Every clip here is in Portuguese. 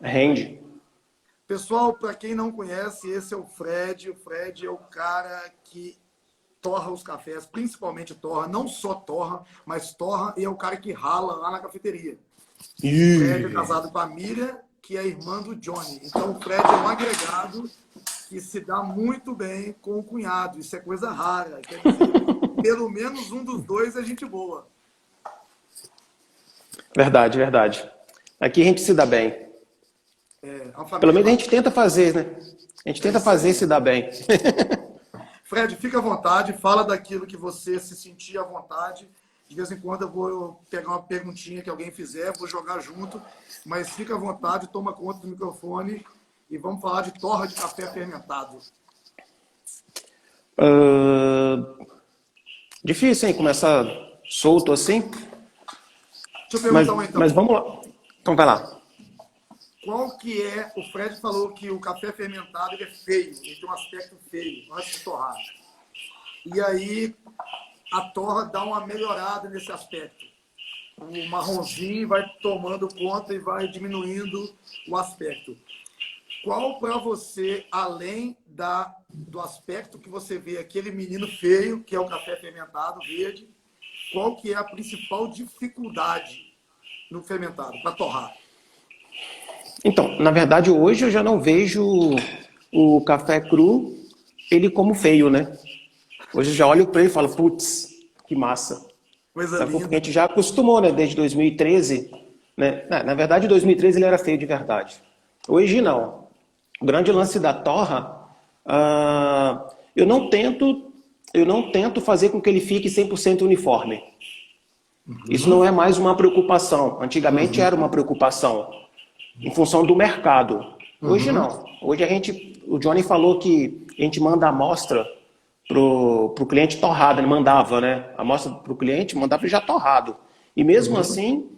Rende. Pessoal, para quem não conhece, esse é o Fred. O Fred é o cara que torra os cafés, principalmente torra, não só torra, mas torra, e é o cara que rala lá na cafeteria. O Fred é casado com a Miriam, que é irmã do Johnny. Então, o Fred é um agregado que se dá muito bem com o cunhado. Isso é coisa rara. Quer dizer, pelo menos um dos dois é gente boa. Verdade, verdade. Aqui a gente se dá bem. Pelo menos a gente tenta fazer, né? A gente tenta fazer se dar bem. Fred, fica à vontade, fala daquilo que você se sentir à vontade. De vez em quando eu vou pegar uma perguntinha que alguém fizer, vou jogar junto, mas fica à vontade, toma conta do microfone e vamos falar de torra de café fermentado. Difícil, hein? Começar solto assim. Deixa eu perguntar então. Mas vamos lá. Então vai lá. Qual que é... O Fred falou que o café fermentado ele é feio, ele tem um aspecto feio antes de torrar. E aí a torra dá uma melhorada nesse aspecto. O marronzinho vai tomando conta e vai diminuindo o aspecto. Qual para você, além do aspecto que você vê aquele menino feio, que é o café fermentado verde, qual que é a principal dificuldade no fermentado, para torrar? Então, na verdade, hoje eu já não vejo o café cru, ele como feio, né? Hoje eu já olho para ele e falo, putz, que massa. Coisa linda. Porque a gente já acostumou, né? Desde 2013, né? Na verdade, em 2013 ele era feio de verdade. Hoje não. O grande lance da torra, eu não tento fazer com que ele fique 100% uniforme. Isso não é mais uma preocupação. Antigamente era uma preocupação. Em função do mercado. Hoje não. Hoje o Johnny falou que a gente manda a amostra pro cliente torrada, ele mandava, né? A amostra pro cliente mandava já torrado. E mesmo assim,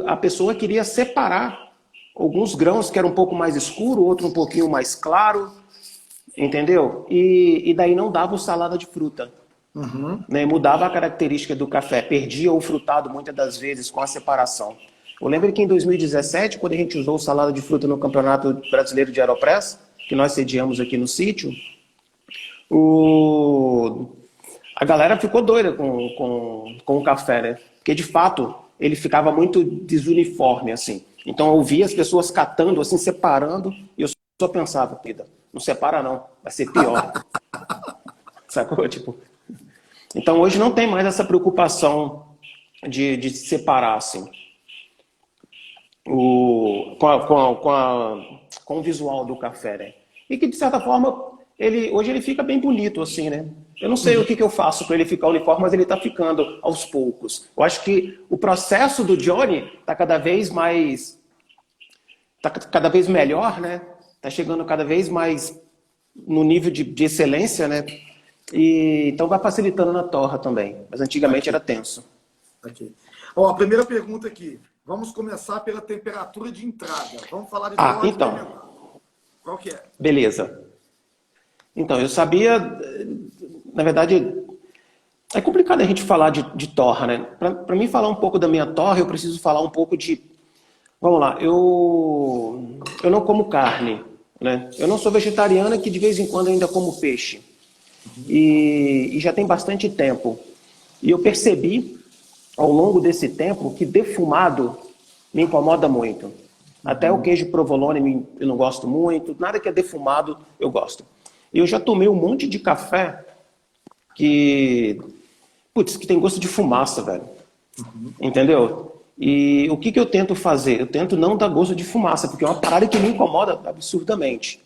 a pessoa queria separar alguns grãos que eram um pouco mais escuro, outro um pouquinho mais claro, entendeu? E daí não dava o salada de fruta. Né? Mudava a característica do café, perdia o frutado muitas das vezes com a separação. Eu lembro que em 2017, quando a gente usou salada de fruta no Campeonato Brasileiro de Aeropress, que nós sediamos aqui no sítio, a galera ficou doida com o café, né? Porque, de fato, ele ficava muito desuniforme, assim. Então, eu via as pessoas catando, assim, separando, e eu só pensava, vida, não separa não, vai ser pior. Sacou? Tipo... Então, hoje não tem mais essa preocupação de separar, assim. Com o visual do café, né? E que, de certa forma, hoje ele fica bem bonito, assim, né? Eu não sei o que eu faço para ele ficar uniforme, mas ele está ficando aos poucos. Eu acho que o processo do Johnny está cada vez mais... Está cada vez melhor, né? Está chegando cada vez mais no nível de excelência, né? E, então vai facilitando na torra também. Mas antigamente era tenso. Ó, a primeira pergunta aqui. Vamos começar pela temperatura de entrada. Vamos falar de torra então. Qual que é? Beleza. Então, eu sabia... Na verdade, é complicado a gente falar de torra, né? Para mim falar um pouco da minha torra, eu preciso falar um pouco de... Vamos lá, eu não como carne, né? Eu não sou vegetariana, que de vez em quando ainda como peixe. E já tem bastante tempo. E eu percebi... ao longo desse tempo, que defumado me incomoda muito. Até o queijo provolone eu não gosto muito, nada que é defumado eu gosto. E eu já tomei um monte de café que tem gosto de fumaça, velho. Entendeu? E o que eu tento fazer? Eu tento não dar gosto de fumaça, porque é uma parada que me incomoda absurdamente.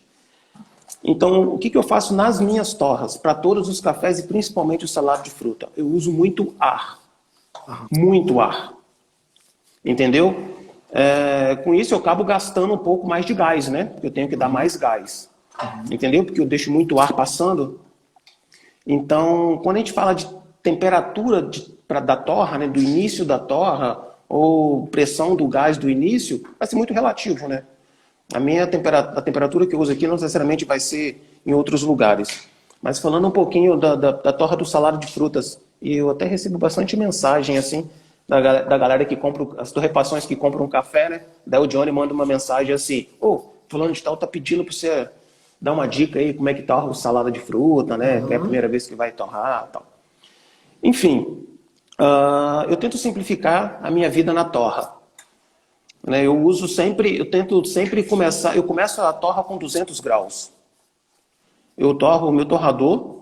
Então, o que eu faço nas minhas torras, para todos os cafés e principalmente o salado de fruta? Eu uso muito ar. Muito ar. Entendeu? Com isso eu acabo gastando um pouco mais de gás, né? Eu tenho que dar mais gás. Entendeu? Porque eu deixo muito ar passando. Então, quando a gente fala de temperatura da torra, né? Do início da torra, ou pressão do gás do início, vai ser muito relativo, né? A temperatura que eu uso aqui não necessariamente vai ser em outros lugares. Mas falando um pouquinho da torra do salado de frutas, e eu até recebo bastante mensagem assim, da galera que compra, as torrefações que compram um café, né? Daí o Johnny manda uma mensagem assim, ô, fulano de tal tá pedindo pra você dar uma dica aí, como é que torra o salada de fruta, né? Que é a primeira vez que vai torrar e tal. Enfim, eu tento simplificar a minha vida na torra. Né? Eu tento sempre começar, eu começo a torra com 200 graus. Eu torro o meu torrador,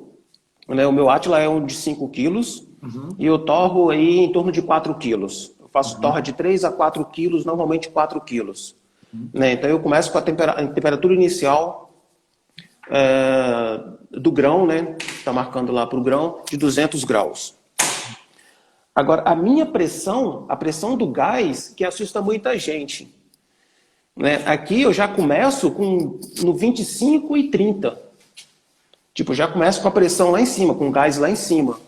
né? O meu Atila é um de 5 quilos, e eu torro aí em torno de 4 quilos. Eu faço torra de 3 a 4 quilos, normalmente 4 quilos. Né? Então eu começo com a temperatura inicial do grão, né? Está marcando lá para o grão, de 200 graus. Agora, a minha pressão, a pressão do gás, que assusta muita gente. Né? Aqui eu já começo no 25 e 30. Tipo, já começo com a pressão lá em cima, com o gás lá em cima.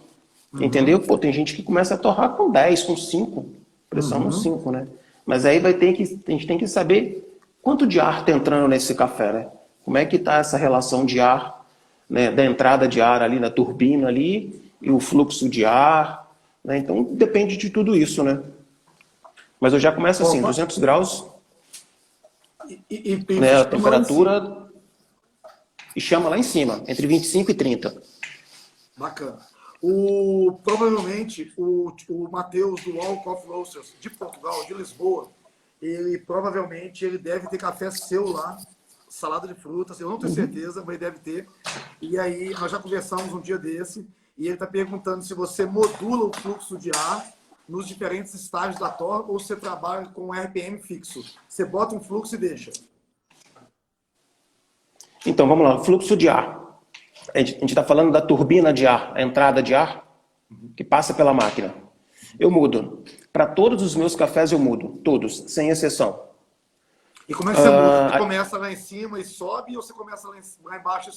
Entendeu? Pô, tem gente que começa a torrar com 10, com 5. Pressão no 5, né? Mas aí a gente tem que saber quanto de ar está entrando nesse café, né? Como é que está essa relação de ar, né? Da entrada de ar ali na turbina ali, e o fluxo de ar, né? Então depende de tudo isso, né? Mas eu já começo assim, 200 graus, né? A temperatura, e chama lá em cima, entre 25 e 30. Bacana. Provavelmente o Matheus do All Coffee Roasters de Portugal, de Lisboa, ele provavelmente deve ter café seu lá, salada de frutas, eu não tenho certeza, mas ele deve ter. E aí nós já conversamos um dia desse, e ele está perguntando se você modula o fluxo de ar nos diferentes estágios da torra ou você trabalha com RPM fixo. Você bota um fluxo e deixa. Então, vamos lá, fluxo de ar. A gente está falando da turbina de ar, a entrada de ar que passa pela máquina. Eu mudo. Para todos os meus cafés eu mudo, todos, sem exceção. E como é que você muda? Você começa lá em cima e sobe ou você começa lá embaixo,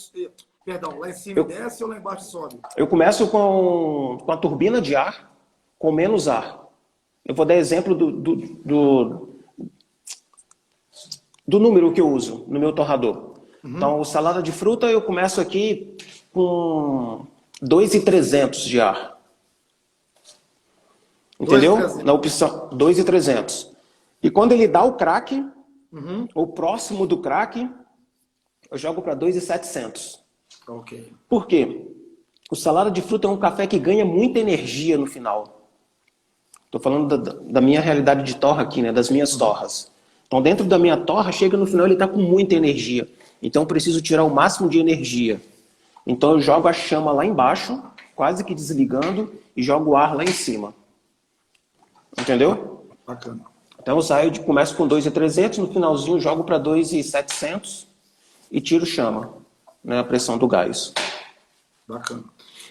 perdão, lá em cima e desce ou lá embaixo e sobe? Eu começo com a turbina de ar, com menos ar. Eu vou dar exemplo do número que eu uso no meu torrador. Então, o salada de fruta eu começo aqui com 2.300 de ar. Entendeu? 2.300. Na opção 2.300. E quando ele dá o crack, ou próximo do crack, eu jogo para 2.700. Ok. Por quê? O salada de fruta é um café que ganha muita energia no final. Estou falando da minha realidade de torra aqui, né? Das minhas torras. Então, dentro da minha torra, chega no final, ele está com muita energia. Então, eu preciso tirar o máximo de energia. Então, eu jogo a chama lá embaixo, quase que desligando, e jogo o ar lá em cima. Entendeu? Bacana. Então, eu começo com 2.300, no finalzinho jogo para 2.700 e tiro chama, né? A pressão do gás. Bacana.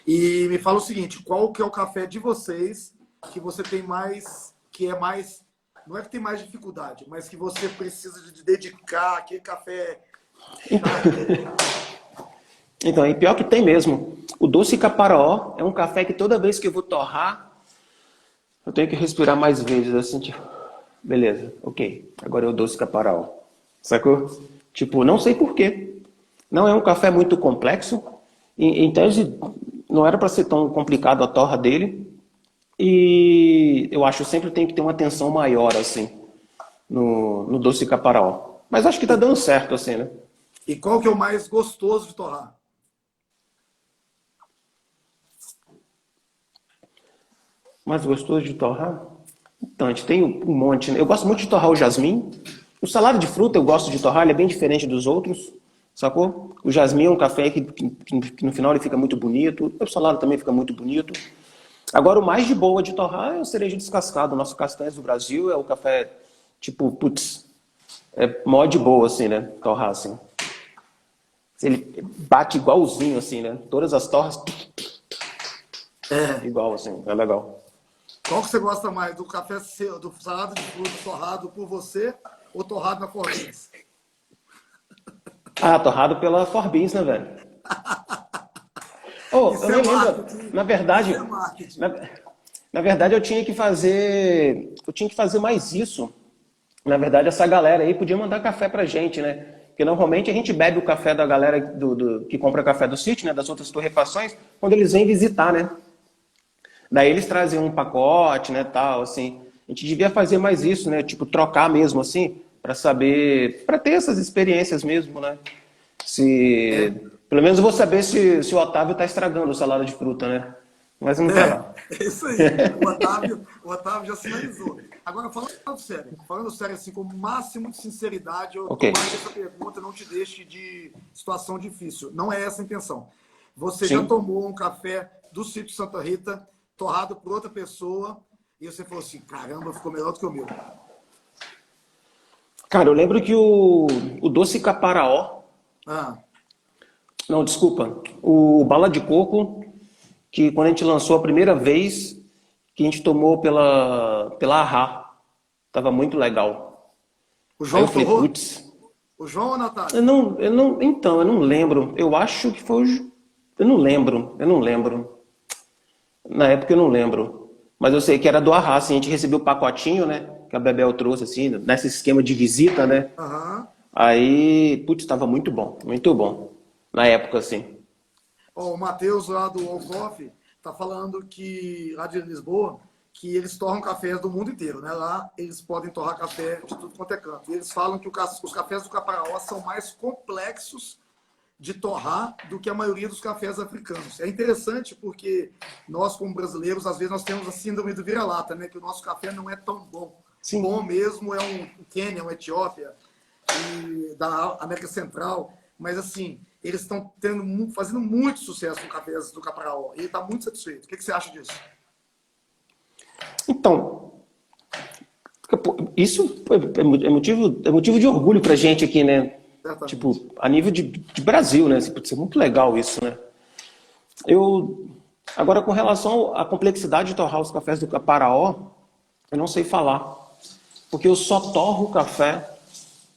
E me fala o seguinte, qual que é o café de vocês que você tem mais, que é mais, não é que tem mais dificuldade, mas que você precisa de dedicar, aquele café... Então, e pior que tem mesmo. O doce caparaó é um café que toda vez que eu vou torrar, eu tenho que respirar mais vezes, assim, tipo, beleza, ok, agora é o doce caparaó. Sacou? Tipo, não sei porquê. Não é um café muito complexo. Em tese, não era para ser tão complicado a torra dele. E eu acho que sempre tem que ter uma atenção maior, assim, no doce caparaó. Mas acho que tá dando certo, assim, né? E qual que é o mais gostoso de torrar? Mais gostoso de torrar? Então, a gente tem um monte, né? Eu gosto muito de torrar o jasmim. O salada de fruta eu gosto de torrar, ele é bem diferente dos outros, sacou? O jasmim é um café que no final ele fica muito bonito. O salada também fica muito bonito. Agora, o mais de boa de torrar é o cereja descascado. O nosso Castanhas do Brasil é o café, tipo, putz, é mó de boa, assim, né? Torrar, assim. Ele bate igualzinho, assim, né? Todas as torras, igual, assim, é legal. Qual que você gosta mais, do café seu, do salada de fruta torrado por você ou torrado na Forbins? Ah, torrado pela Forbins, né, velho? Oh, Isso eu é nem lembro. marketing. Na verdade, Isso é marketing. na verdade, eu tinha que fazer mais isso. Na verdade, essa galera aí podia mandar café pra gente, né? Porque normalmente a gente bebe o café da galera que compra café do sítio, né? Das outras torrefações, quando eles vêm visitar, né? Daí eles traziam um pacote, né, tal, assim. A gente devia fazer mais isso, né, tipo, trocar mesmo, assim, para saber, para ter essas experiências mesmo, né. Se, pelo menos eu vou saber se o Otávio tá estragando o salada de fruta, né. Mas não tá lá. É isso aí. O Otávio já sinalizou. Agora, falando sério assim, com o máximo de sinceridade, eu Ok. tomara que essa pergunta não te deixe de situação difícil. Não é essa a intenção. Você já Sim. tomou um café do Sítio Santa Rita, torrado por outra pessoa, e você falou assim, caramba, ficou melhor do que o meu. Cara, eu lembro que o doce caparaó, Ah, não, desculpa, o bala de coco, que quando a gente lançou a primeira vez, que a gente tomou pela Ahá, tava muito legal. o Aí eu João falei, torrou? putz, O João ou a Natália? então, eu não lembro. Eu acho que foi eu não lembro. Na época eu não lembro. Mas eu sei que era do Ahá, assim, a gente recebeu o pacotinho, né? Que a Bebel trouxe, assim, nesse esquema de visita, né? Aham. Aí, putz, tava muito bom, muito bom. Na época, assim. Ó, o Matheus lá do All Coffee tá falando que, lá de Lisboa, que eles torram cafés do mundo inteiro, né? Lá eles podem torrar café de tudo quanto é canto. E eles falam que os cafés do Caparaó são mais complexos de torrar do que a maioria dos cafés africanos. É interessante porque nós, como brasileiros, às vezes nós temos a síndrome do vira-lata, né? Que o nosso café não é tão bom. Sim. Bom mesmo é um Quênia, uma Etiópia, e da América Central. Mas, assim, eles estão fazendo muito sucesso com cafés do Caparaó. E ele está muito satisfeito. O que você acha disso? Então, isso é motivo de orgulho pra gente aqui, né? Certamente. Tipo, a nível de Brasil, né? Assim, putz, é muito legal isso, né? Agora, com relação à complexidade de torrar os cafés do Caparaó, eu não sei falar. Porque eu só torro o café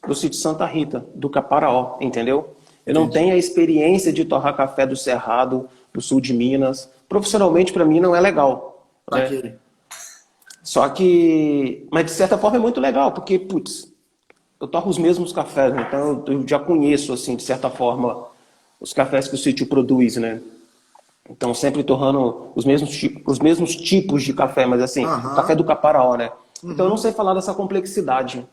do sítio Santa Rita, do Caparaó, entendeu? Eu não Entendi. tenho a experiência de torrar café do Cerrado, do sul de Minas. Profissionalmente, para mim, não é legal, Tá né? aqui. Só que, mas de certa forma é muito legal, porque, putz, eu torro os mesmos cafés, né? Então eu já conheço, assim, de certa forma, os cafés que o sítio produz, né? Então sempre torrando os mesmos tipos de café, mas assim, o café Aham. do Caparaó, né? Então eu não Uhum. sei falar dessa complexidade, Tá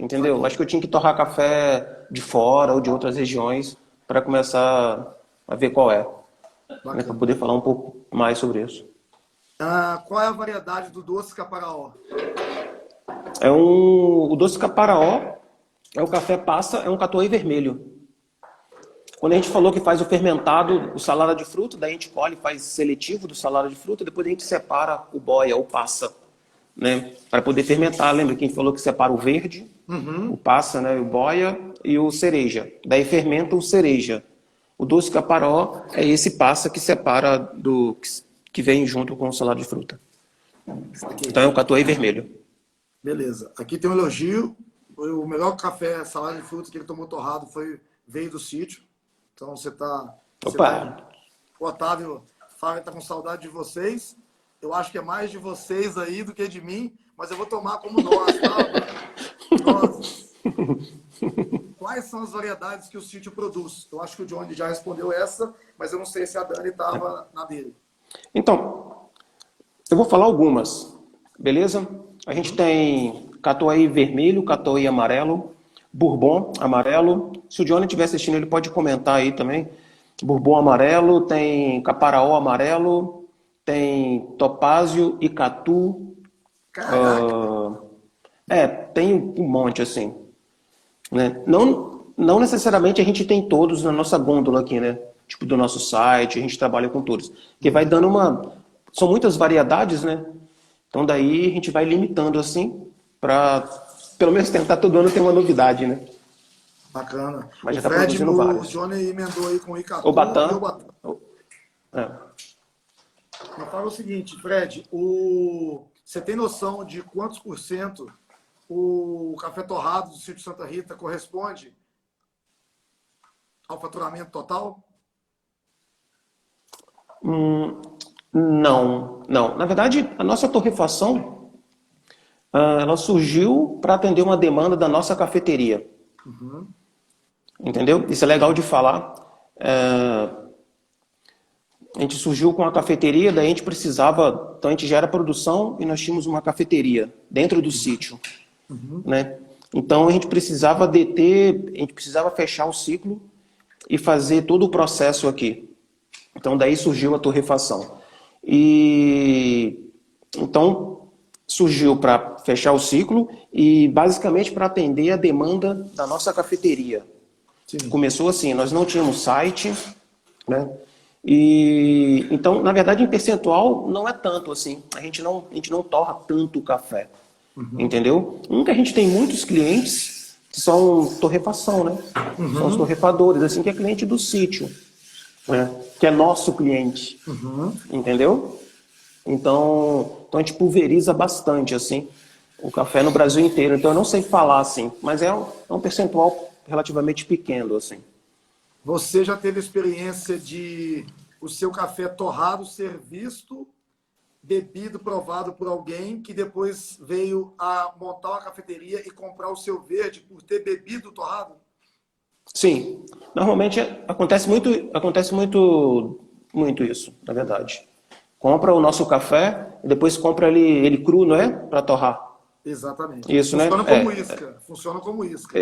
entendeu? aqui. Acho que eu tinha que torrar café de fora ou de outras regiões para começar a ver qual é, né? Para Bacana. poder falar um pouco mais sobre isso. Ah, qual é a variedade do doce Caparaó? O doce Caparaó é o café passa, é um catuai vermelho. Quando a gente falou que faz o fermentado, o salada de fruta, daí a gente colhe, faz seletivo do salada de fruta, depois a gente separa o boia, ou passa, né? Para poder fermentar. Lembra que a gente falou que separa o verde, o Uhum. passa, né? O boia e o cereja. Daí fermenta o cereja. O doce caparó é esse passa que separa que vem junto com o salada de fruta. Aqui. Então é o catuai vermelho. Beleza. Aqui tem um elogio. O melhor café, salada de frutas que ele tomou torrado veio do sítio. Então você tá. Opa! O Otávio fala que tá com saudade de vocês. Eu acho que é mais de vocês aí do que de mim, mas eu vou tomar como nós, tá? Nós. Quais são as variedades que o sítio produz? Eu acho que o Johnny já respondeu essa, mas eu não sei se a Dani estava na dele. Então, eu vou falar algumas, beleza? A gente tem catuai vermelho, catuai amarelo, bourbon amarelo. Se o Johnny estiver assistindo, ele pode comentar aí também. Bourbon amarelo, tem caparaó amarelo, tem topázio, icatu. Caraca! Tem um monte assim, né? Não necessariamente a gente tem todos na nossa gôndola aqui, né? Tipo do nosso site, a gente trabalha com todos. Que vai dando são muitas variedades, né? Então daí a gente vai limitando assim para pelo menos tentar todo ano ter uma novidade, né? Bacana. Mas O já está Fred, produzindo o vários. Johnny emendou aí com o O Icatu e o Batã. Batata. É. Me fala o seguinte, Fred, você tem noção de quantos por cento o café torrado do Sítio Santa Rita corresponde ao faturamento total? Não. Na verdade, a nossa torrefação, ela surgiu para atender uma demanda da nossa cafeteria. Entendeu? Isso é legal de falar. A gente surgiu com a cafeteria, daí a gente precisava, então a gente já era produção e nós tínhamos uma cafeteria dentro do sítio, né? Então a gente precisava deter, a gente precisava fechar o ciclo e fazer todo o processo aqui. Então daí surgiu a torrefação. E então surgiu para fechar o ciclo e basicamente para atender a demanda da nossa cafeteria. Sim. Começou assim, nós não tínhamos site, né? E então, na verdade, em percentual não é tanto assim. A gente não torra tanto o café, entendeu? Que a gente tem muitos clientes que são torrefação, né? São os torrefadores, assim, que é cliente do sítio, né? Que é nosso cliente, entendeu? Então a gente pulveriza bastante, assim, o café no Brasil inteiro. Então eu não sei falar, assim, mas é um percentual relativamente pequeno, assim. Você já teve experiência de o seu café torrado ser visto, bebido, provado por alguém que depois veio a montar uma cafeteria e comprar o seu verde por ter bebido torrado? Sim, normalmente acontece muito isso, na verdade. Compra o nosso café e depois compra ele cru, não é? Para torrar. Exatamente. Isso, Funciona né? como isca. Funciona como isca.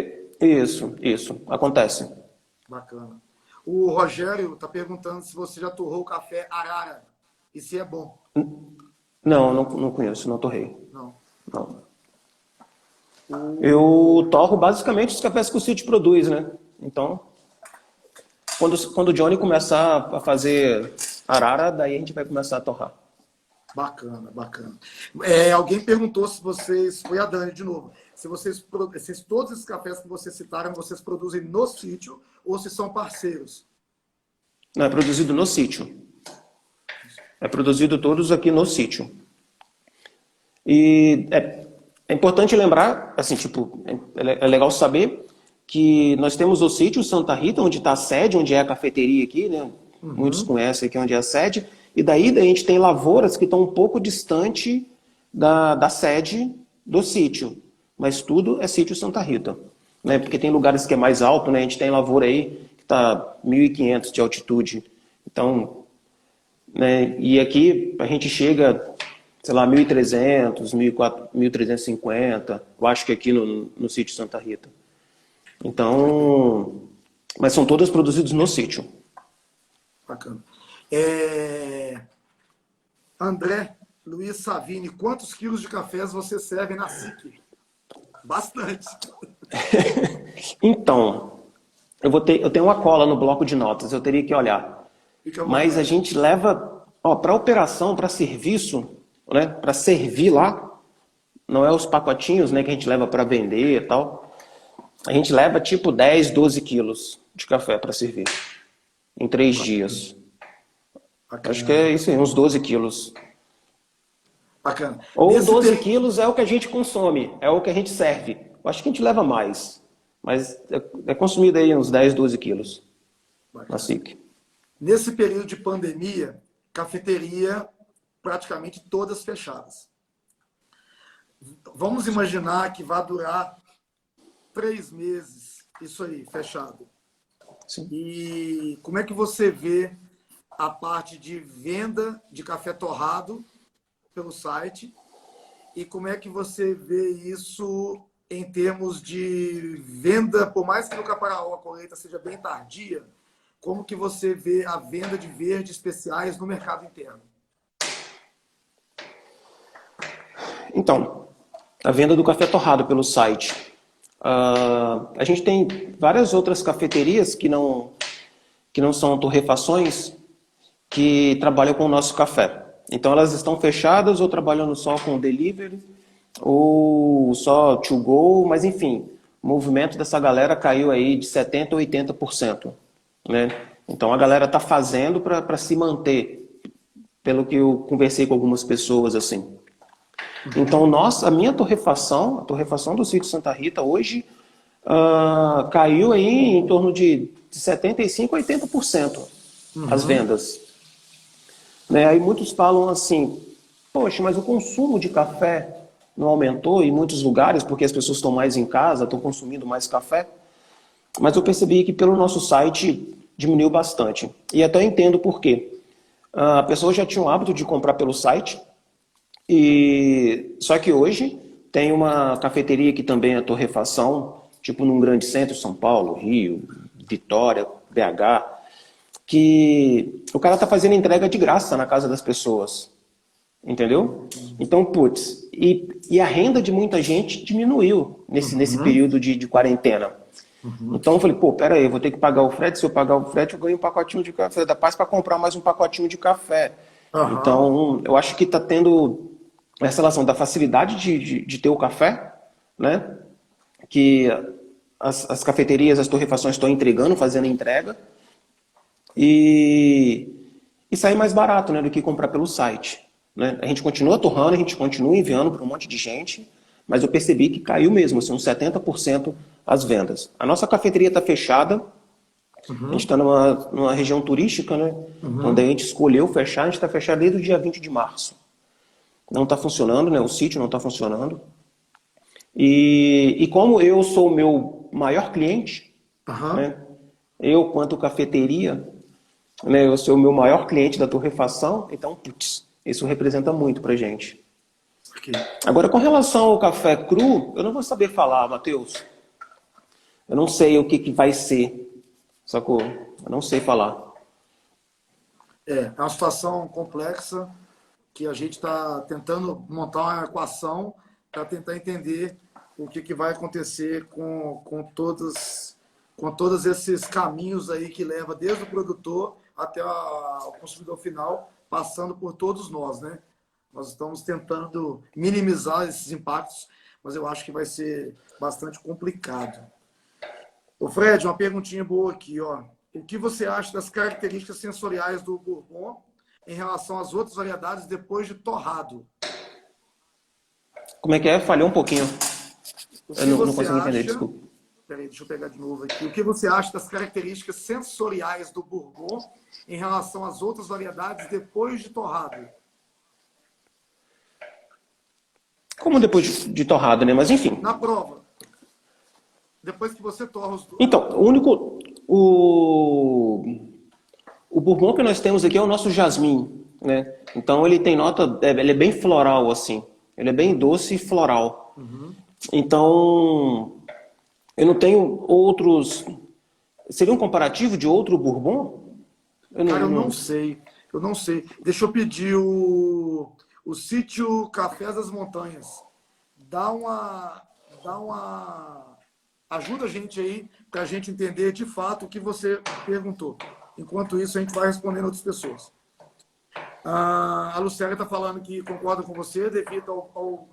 Isso, acontece. Bacana. O Rogério está perguntando se você já torrou o café Arara e se é bom. Não conheço, não torrei. Não. Não. Eu torro basicamente os cafés que o sítio produz, né? Então, quando o Johnny começar a fazer arara, daí a gente vai começar a torrar. Bacana, bacana. Alguém perguntou se vocês, foi a Dani de novo, se todos esses cafés que vocês citaram, vocês produzem no sítio ou se são parceiros? Não, é produzido no sítio. É produzido todos aqui no sítio. E é importante lembrar, assim, tipo, é legal saber que nós temos o sítio Santa Rita, onde está a sede, onde é a cafeteria aqui, né? Muitos conhecem aqui onde é a sede. E daí a gente tem lavouras que estão um pouco distante da sede do sítio. Mas tudo é sítio Santa Rita. Né? Porque tem lugares que é mais alto, né? A gente tem lavoura aí que está 1.500 de altitude. Então, né? E aqui a gente chega, sei lá, 1.300, 1.350. Eu acho que aqui no sítio Santa Rita. Então, mas são todos produzidos no sítio. Bacana. André Luiz Savini, quantos quilos de cafés você serve na SIC? Bastante. Então, eu tenho uma cola no bloco de notas, eu teria que olhar. Mas a gente leva, para operação, para serviço, né, para servir lá, não é os pacotinhos, né, que a gente leva para vender e tal. A gente leva tipo 10, 12 quilos de café para servir em 3 dias. Bacana. Acho que é isso aí, uns 12 quilos. Bacana. Ou 12 quilos é o que a gente consome, é o que a gente serve. Eu acho que a gente leva mais, mas é consumido aí uns 10, 12 quilos. Na SIC. Nesse período de pandemia, cafeteria praticamente todas fechadas. Vamos imaginar que vai durar 3 meses, isso aí, fechado. Sim. E como é que você vê a parte de venda de café torrado pelo site? E como é que você vê isso em termos de venda, por mais que no Caparaó a colheita seja bem tardia, como que você vê a venda de verdes especiais no mercado interno? Então, a venda do café torrado pelo site. A gente tem várias outras cafeterias que não são torrefações que trabalham com o nosso café. Então elas estão fechadas ou trabalhando só com delivery ou só to go, mas enfim, o movimento dessa galera caiu aí de 70% a 80%. Né? Então a galera está fazendo para se manter, pelo que eu conversei com algumas pessoas assim. Então, a minha torrefação, a torrefação do sítio Santa Rita, hoje caiu aí em torno de 75% a 80% as vendas. Né? Aí muitos falam assim, poxa, mas o consumo de café não aumentou em muitos lugares, porque as pessoas estão mais em casa, estão consumindo mais café. Mas eu percebi que pelo nosso site diminuiu bastante. E até entendo por quê. A pessoa já tinha o hábito de comprar pelo site, e só que hoje tem uma cafeteria que também é torrefação, tipo num grande centro, São Paulo, Rio, Vitória, BH, que o cara tá fazendo entrega de graça na casa das pessoas. Entendeu? Então, putz, e a renda de muita gente diminuiu nesse período de quarentena. Então eu falei, pô, pera aí, eu vou ter que pagar o frete, se eu pagar o frete eu ganho um pacotinho de café da Paz para comprar mais um pacotinho de café. Aham. Então, eu acho que está tendo essa relação da facilidade de ter o café, né? Que as cafeterias, as torrefações estão entregando, fazendo entrega, e, e sair mais barato, né, do que comprar pelo site. Né? A gente continua torrando, a gente continua enviando para um monte de gente, mas eu percebi que caiu mesmo, assim, uns 70% as vendas. A nossa cafeteria está fechada, a gente está numa região turística, né? Então daí a gente escolheu fechar, a gente está fechado desde o dia 20 de março. Não está funcionando, né? O sítio não está funcionando. E como eu sou o meu maior cliente, Aham. né? Eu, quanto cafeteria, né? Eu sou o meu maior cliente da torrefação, então, putz, isso representa muito pra gente. Ok. Agora, com relação ao café cru, eu não vou saber falar, Matheus. Eu não sei o que vai ser, sacou? Eu não sei falar. É uma situação complexa que a gente está tentando montar uma equação para tentar entender o que vai acontecer com todos esses caminhos aí que leva desde o produtor até o consumidor final, passando por todos nós, né? Nós estamos tentando minimizar esses impactos, mas eu acho que vai ser bastante complicado. Ô Fred, uma perguntinha boa aqui, ó. O que você acha das características sensoriais do Bourbon em relação às outras variedades depois de torrado? Como é que é? Falhou um pouquinho. O Eu que não você consegui entender, acha? desculpa. Peraí, deixa eu pegar de novo aqui. O que você acha das características sensoriais do Bourbon em relação às outras variedades depois de torrado? Como depois de torrado, né? Mas enfim. Na prova, depois que você torra os... Então, o único... O bourbon que nós temos aqui é o nosso jasmim, né? Então ele tem nota... Ele é bem floral, assim. Ele é bem doce e floral. Então, eu não tenho outros... Seria um comparativo de outro bourbon? Cara, eu não sei. Eu não sei. Deixa eu pedir o sítio Cafés das Montanhas. Dá uma... Ajuda a gente aí para a gente entender de fato o que você perguntou. Enquanto isso, a gente vai respondendo outras pessoas. A Lucélia está falando que concorda com você devido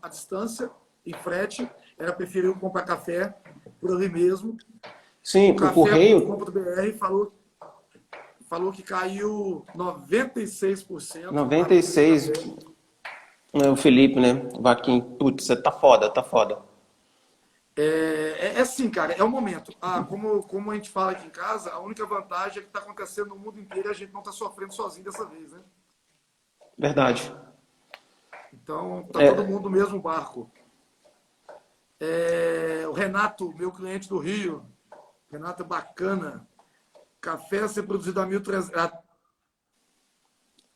à distância e frete. Ela preferiu comprar café por ali mesmo. Sim, O o correio... café.com.br falou que caiu 96%. 96, né, o Felipe, né? O Vaquinho, putz, você tá foda, tá foda. É assim, cara, é o momento. Como a gente fala aqui em casa, a única vantagem é que está acontecendo no mundo inteiro e a gente não está sofrendo sozinho dessa vez, né? Verdade. Então, tá todo mundo no mesmo barco. O Renato, meu cliente do Rio, Renato é bacana. Café a ser produzido a 1.300,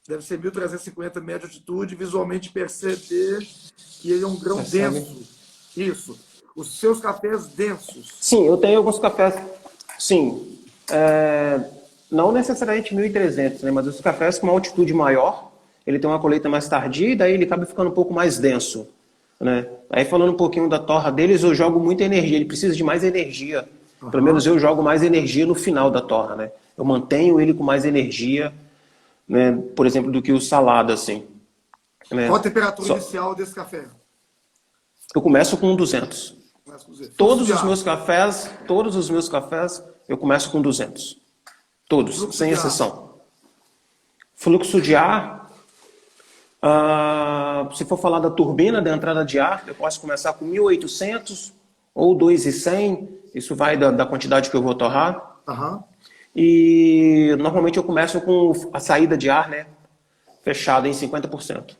deve ser 1.350 metros de altitude, visualmente perceber que ele é um grão denso. Isso. Os seus cafés densos. Sim, eu tenho alguns cafés, sim, não necessariamente 1.300, né, mas os cafés com uma altitude maior, ele tem uma colheita mais tardia e daí ele acaba ficando um pouco mais denso. Né? Aí falando um pouquinho da torra deles, eu jogo muita energia, ele precisa de mais energia. Pelo menos eu jogo mais energia no final da torra. Né? Eu mantenho ele com mais energia, né, por exemplo, do que o salado, assim. Né? Qual a temperatura inicial desse café? Eu começo com 200. Todos os meus cafés, eu começo com 200. Todos, sem exceção. Fluxo de ar, se for falar da turbina, da entrada de ar, eu posso começar com 1.800 ou 2.100, isso vai da quantidade que eu vou torrar. E normalmente eu começo com a saída de ar, né, fechada em 50%.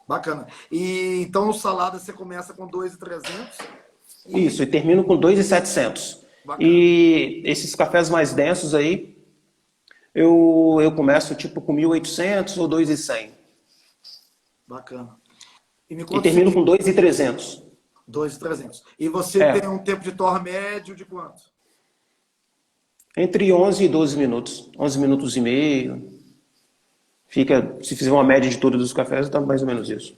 Bacana. E então no salada você começa com 2.300? Isso, e termino com 2.700. E esses cafés mais densos aí, eu começo tipo com 1.800 ou 2.100. Bacana. E me E conta o termino com seguinte, 2.300. 2.300. E você tem É, um tempo de torra médio de quanto? entre 11 e 12 minutos. 11 minutos e meio. Fica, se fizer uma média de todos os cafés, dá mais ou menos isso.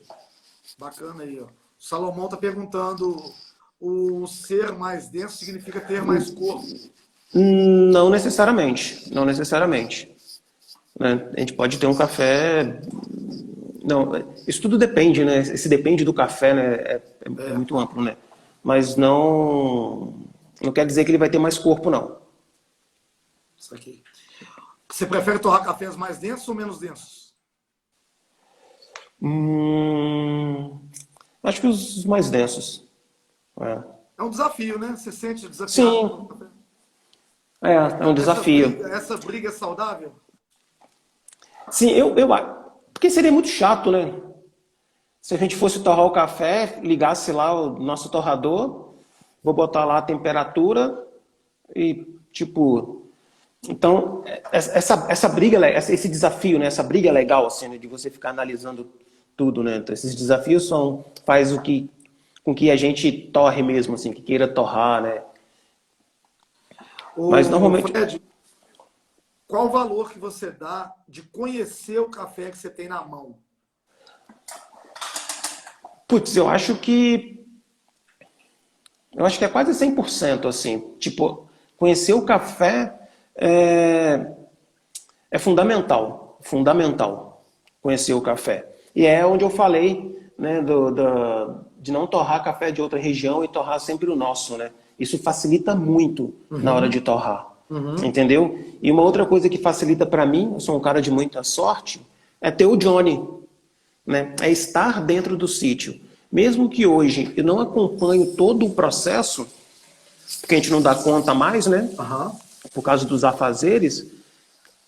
Bacana aí, ó. O Salomão está perguntando, o ser mais denso significa ter mais corpo. Não necessariamente. Não necessariamente. Né? A gente pode ter um café. Não, isso tudo depende, né? Esse depende do café, né? É muito amplo, né? Mas não quer dizer que ele vai ter mais corpo, não. Isso aqui. Você prefere torrar cafés mais densos ou menos densos? Hum, acho que os mais densos. É. É um desafio, né? Você se sente desafiado Sim, pelo café. é um desafio. Essa briga é saudável? Sim, porque seria muito chato, né? Se a gente fosse torrar o café, ligasse lá o nosso torrador, vou botar lá a temperatura e, tipo... Então, essa briga, esse desafio, né? Essa briga é legal, assim, né? De você ficar analisando tudo, né? Então, esses desafios faz com que a gente torre mesmo, assim, que queira torrar, né? Mas Ô, normalmente, Fred, qual o valor que você dá de conhecer o café que você tem na mão? putz, eu acho que é quase 100%, assim. Tipo, conhecer o café é fundamental, fundamental conhecer o café. E é onde eu falei, né, de não torrar café de outra região e torrar sempre o nosso, né? Isso facilita muito na hora de torrar, entendeu? E uma outra coisa que facilita para mim, eu sou um cara de muita sorte, é ter o Johnny, né? É estar dentro do sítio. Mesmo que hoje eu não acompanhe todo o processo, porque a gente não dá conta mais, né? Aham. Por causa dos afazeres,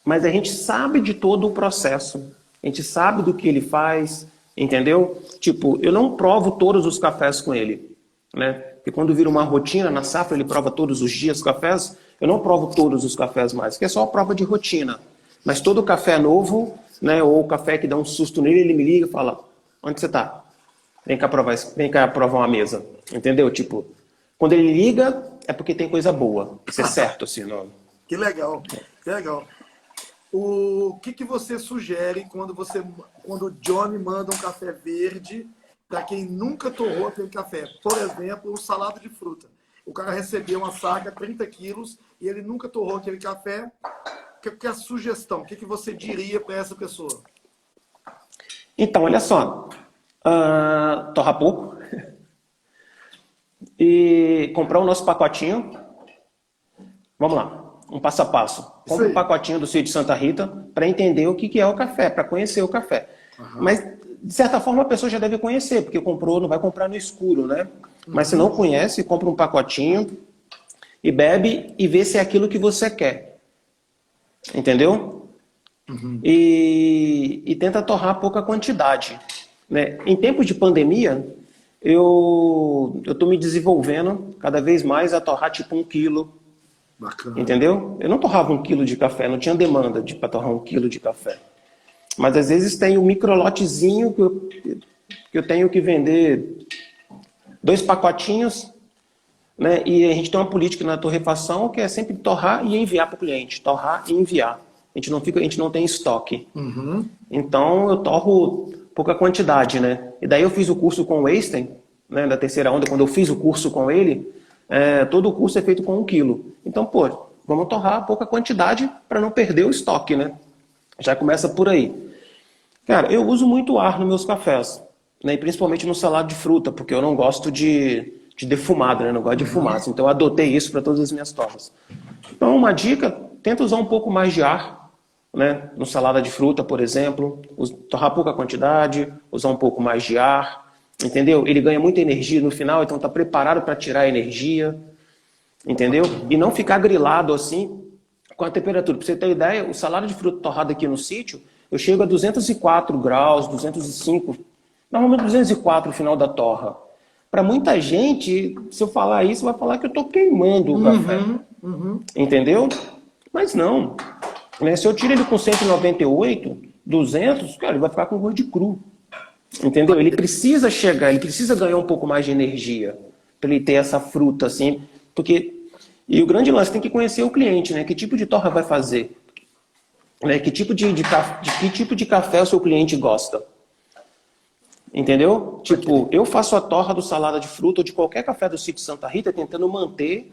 mas a gente sabe de todo o processo. A gente sabe do que ele faz, entendeu? Tipo, eu não provo todos os cafés com ele, né? Porque quando vira uma rotina, na safra ele prova todos os dias cafés, eu não provo todos os cafés mais, porque é só a prova de rotina. Mas todo café novo, né, ou o café que dá um susto nele, ele me liga e fala, onde você tá? Vem cá provar uma mesa, entendeu? Tipo, quando ele liga, é porque tem coisa boa. Isso é certo, assim, não... Que legal, que legal. O que você sugere quando o Johnny manda um café verde para quem nunca torrou aquele café? Por exemplo, um salado de fruta. O cara recebeu uma saca, 30 quilos, e ele nunca torrou aquele café. Que é a sugestão? O que você diria para essa pessoa? Então, olha só, torra pouco e comprar o nosso pacotinho. Vamos lá, um passo a passo. Isso Compra um aí. pacotinho do Sítio Santa Rita para entender o que é o café, para conhecer o café. Aham. Mas, de certa forma, a pessoa já deve conhecer, porque comprou, não vai comprar no escuro, né? Mas se não conhece, compra um pacotinho e bebe e vê se é aquilo que você quer. Entendeu? E tenta torrar pouca quantidade, né? Em tempos de pandemia, eu estou me desenvolvendo cada vez mais a torrar tipo 1 quilo, Bacana. entendeu? Eu não torrava 1 quilo de café, não tinha demanda para torrar 1 quilo de café. Mas às vezes tem um microlotezinho que eu tenho que vender 2 pacotinhos, né? E a gente tem uma política na torrefação que é sempre torrar e enviar para o cliente, torrar e enviar. A gente não tem estoque. Então eu torro pouca quantidade, né? E daí eu fiz o curso com o Einstein, né, da terceira onda, quando eu fiz o curso com ele, todo o curso é feito com 1 quilo. Então, pô, vamos torrar pouca quantidade para não perder o estoque, né? Já começa por aí. Cara, eu uso muito ar nos meus cafés, né? E principalmente no salado de fruta, porque eu não gosto de defumado, né? Eu não gosto de fumaça. Então eu adotei isso para todas as minhas torras. Então, uma dica, tenta usar um pouco mais de ar, né? No salada de fruta, por exemplo, torrar pouca quantidade, usar um pouco mais de ar, entendeu? Ele ganha muita energia no final, então está preparado para tirar a energia, entendeu? E não ficar grilado assim com a temperatura. Para você ter ideia, o salada de fruta torrado aqui no sítio, eu chego a 204 graus, 205, normalmente 204 no final da torra. Para muita gente, se eu falar isso, vai falar que eu estou queimando o café. Entendeu? Mas não. Né? Se eu tiro ele com 198, 200, cara, ele vai ficar com gosto de cru. Entendeu? Ele precisa chegar, ele precisa ganhar um pouco mais de energia para ele ter essa fruta assim, porque e o grande lance tem que conhecer o cliente, né? Que tipo de torra vai fazer, né? Que tipo que tipo de café o seu cliente gosta, entendeu? Tipo, eu faço a torra do salada de fruta ou de qualquer café do sítio Santa Rita tentando manter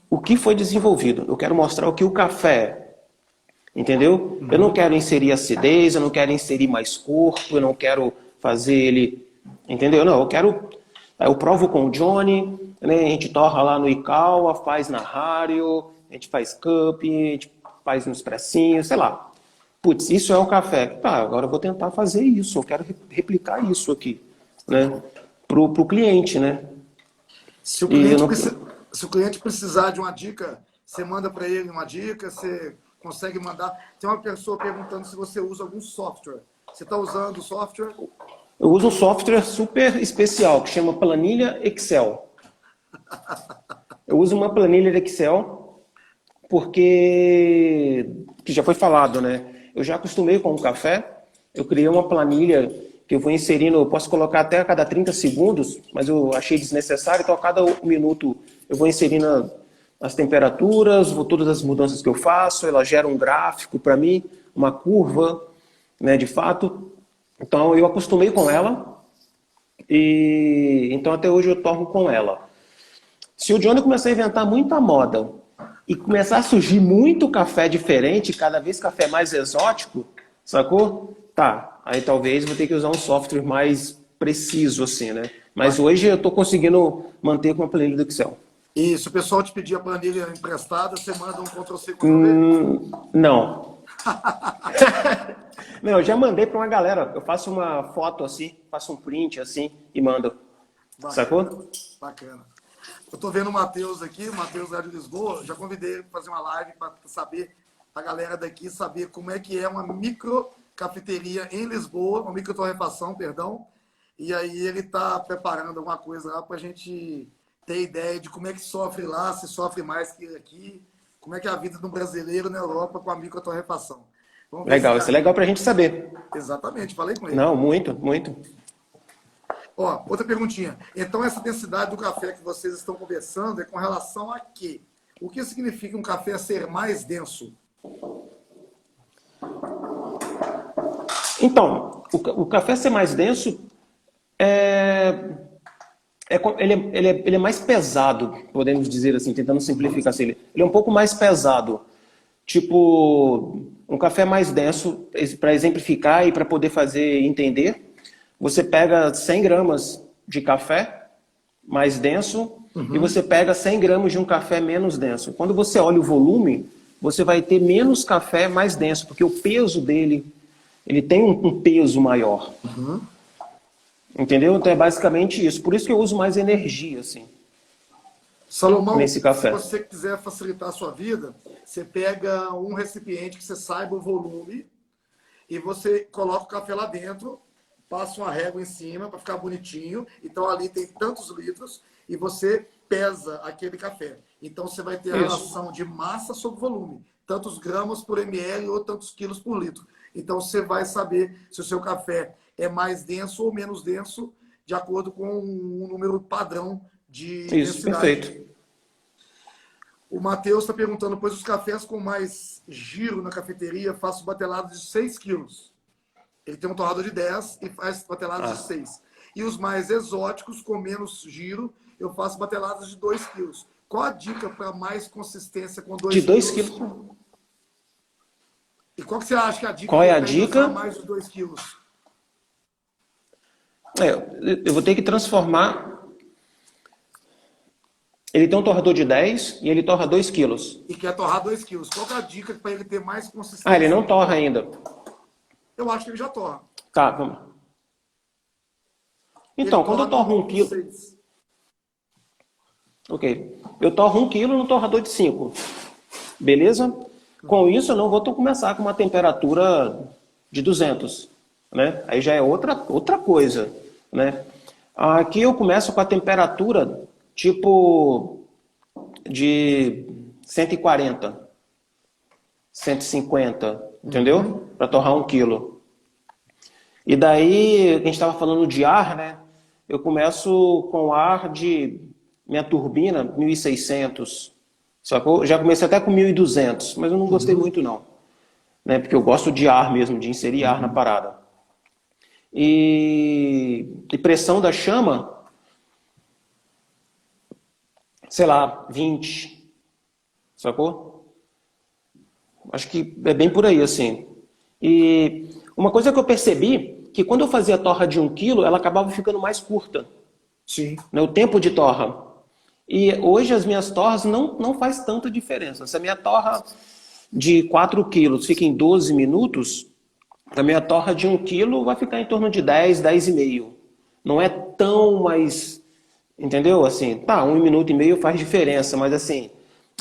o que foi desenvolvido. Eu quero mostrar o que o café é. Entendeu? Eu não quero inserir acidez, eu não quero inserir mais corpo, eu não quero fazer ele. Entendeu? Não, eu quero. Eu provo com o Johnny, né? A gente torra lá no Ikawa, faz na Hario, a gente faz cup, a gente faz no expressinho, sei lá. Putz, isso é o café. Tá, agora eu vou tentar fazer isso, eu quero replicar isso aqui, né? Pro cliente, né? Se o E eu cliente, não. se o cliente precisar de uma dica, você manda para ele uma dica, você consegue mandar. Tem uma pessoa perguntando se você usa algum software. Você está usando software? Eu uso um software super especial que chama Planilha Excel. Eu uso uma planilha de Excel porque, que já foi falado, né? Eu já acostumei com o café, eu criei uma planilha que eu vou inserindo, eu posso colocar até a cada 30 segundos, mas eu achei desnecessário, então a cada 1 minuto eu vou inserindo as temperaturas, todas as mudanças que eu faço, ela gera um gráfico para mim, uma curva, né, de fato. Então eu acostumei com ela e então até hoje eu torro com ela. Se o Johnny começar a inventar muita moda e começar a surgir muito café diferente, cada vez café mais exótico, sacou? Tá, aí talvez vou ter que usar um software mais preciso assim, né? Mas hoje eu estou conseguindo manter com a planilha do Excel. E se o pessoal te pedir a planilha emprestada, você manda um Ctrl+C, Ctrl+V? Não. Não, eu já mandei para uma galera. Eu faço uma foto assim, faço um print assim e mando. Bacana, Sacou? bacana. Eu estou vendo o Matheus aqui, o Matheus lá de Lisboa. Já convidei ele para fazer uma live para saber, a galera daqui saber como é que é uma micro cafeteria em Lisboa, uma micro torrefação, perdão. E aí ele está preparando alguma coisa lá para a gente ter ideia de como é que sofre lá, se sofre mais que aqui, como é que é a vida do brasileiro na Europa com a micro torrefação. Legal, isso é legal para a gente saber. Exatamente, falei com ele. Não, muito, muito. Ó, outra perguntinha. Então, essa densidade do café que vocês estão conversando é com relação a quê? O que significa um café ser mais denso? Então, o café ser mais denso ele é mais pesado, podemos dizer assim, tentando simplificar assim. Ele é um pouco mais pesado. Tipo, um café mais denso, para exemplificar e para poder fazer entender, você pega 100 gramas de café mais denso e você pega 100 gramas de um café menos denso. Quando você olha o volume, você vai ter menos café mais denso, porque o peso dele, ele tem um peso maior. Entendeu? Então é basicamente isso. Por isso que eu uso mais energia, assim. Salomão, nesse café. se você quiser facilitar a sua vida, você pega um recipiente que você saiba o volume e você coloca o café lá dentro, passa uma régua em cima para ficar bonitinho. Então ali tem tantos litros e você pesa aquele café. Então você vai ter a relação de massa sobre volume, tantos gramas por ml ou tantos quilos por litro. Então você vai saber se o seu café é mais denso ou menos denso de acordo com um número padrão de Isso, densidade. perfeito. O Matheus está perguntando, pois os cafés com mais giro na cafeteria faço batelados de 6 quilos. Ele tem um torrador de 10 e faz bateladas de 6. E os mais exóticos, com menos giro, eu faço bateladas de 2 quilos. Qual a dica para mais consistência com 2 quilos? De 2 quilos. E qual que você acha que é a dica? Qual é a dica? Mais de 2 quilos. Eu vou ter que transformar. Ele tem um torrador de 10 e ele torra 2 quilos. E quer torrar 2 quilos. Qual que é a dica para ele ter mais consistência? Ah, ele não torra ainda. Eu acho que ele já torra. Tá, vamos. Então, quando eu torro 1 quilo... Ok. Eu torro 1 quilo no torrador de 5. Beleza? Com isso, eu não vou começar com uma temperatura de 200. Né? Aí já é outra coisa. Né? Aqui eu começo com a temperatura tipo de 140. 150, entendeu? Para torrar 1 quilo. E daí, a gente estava falando de ar, né? Eu começo com ar de minha turbina, 1.600, sacou? Já comecei até com 1.200, mas eu não gostei muito não, né? Porque eu gosto de ar mesmo, de inserir ar na parada. E pressão da chama, sei lá, 20, sacou? Acho que é bem por aí, assim. E uma coisa que eu percebi, que quando eu fazia torra de 1 quilo, ela acabava ficando mais curta, Sim. né? O tempo de torra. E hoje as minhas torras não faz tanta diferença. Se a minha torra de 4 quilos fica em 12 minutos, a minha torra de 1 quilo vai ficar em torno de 10, 10 e meio. Não é tão mais... Entendeu? Assim, tá, 1 minuto e meio faz diferença, mas assim,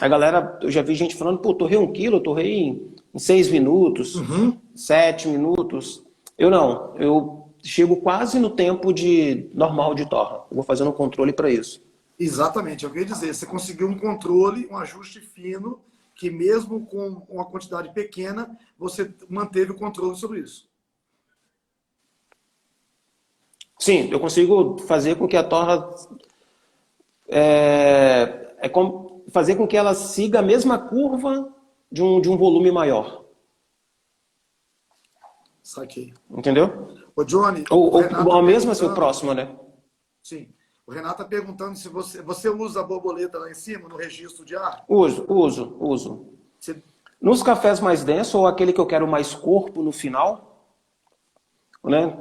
a galera, eu já vi gente falando, pô, torrei 1 quilo, eu torrei em 6 minutos, 7 minutos. Eu não, eu chego quase no tempo de normal de torra. Eu vou fazendo um controle para isso. Exatamente, eu queria dizer, você conseguiu um controle, um ajuste fino, que mesmo com uma quantidade pequena, você manteve o controle sobre isso. Sim, eu consigo fazer com que a torra fazer com que ela siga a mesma curva de um volume maior. Saquei. Entendeu? Ô, Johnny, Ou a mesma, assim, o perguntando... próximo, né? Sim. O Renato está perguntando se você usa a borboleta lá em cima, no registro de ar? Uso. Você... Nos cafés mais densos, ou aquele que eu quero mais corpo no final, né?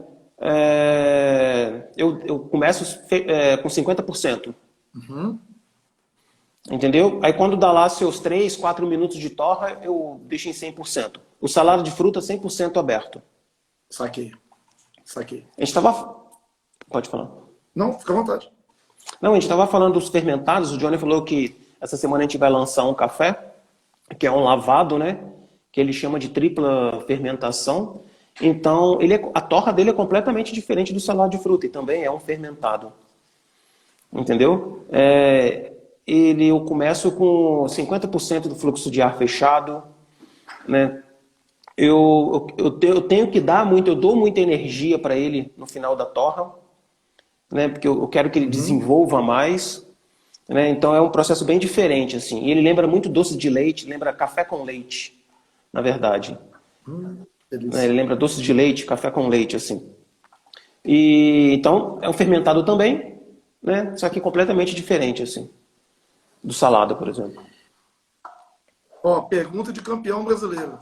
Eu começo com 50%. Entendeu? Aí quando dá lá seus 3, 4 minutos de torra, eu deixo em 100%. O salado de fruta 100% aberto. Saquei. A gente estava... Pode falar. Não, fica à vontade. Não, a gente estava falando dos fermentados. O Johnny falou que essa semana a gente vai lançar um café, que é um lavado, né? Que ele chama de tripla fermentação. Então, a torra dele é completamente diferente do salado de fruta e também é um fermentado. Entendeu? Eu começo com 50% do fluxo de ar fechado, né? Eu tenho que dar muito, eu dou muita energia para ele no final da torra, né? Porque eu quero que ele desenvolva mais, né? Então é um processo bem diferente, assim. E ele lembra muito doce de leite, lembra café com leite, na verdade. Ele lembra doce de leite, café com leite, assim. E então é um fermentado também, né? Só que completamente diferente, assim, do salada, por exemplo. Ó, pergunta de campeão brasileiro.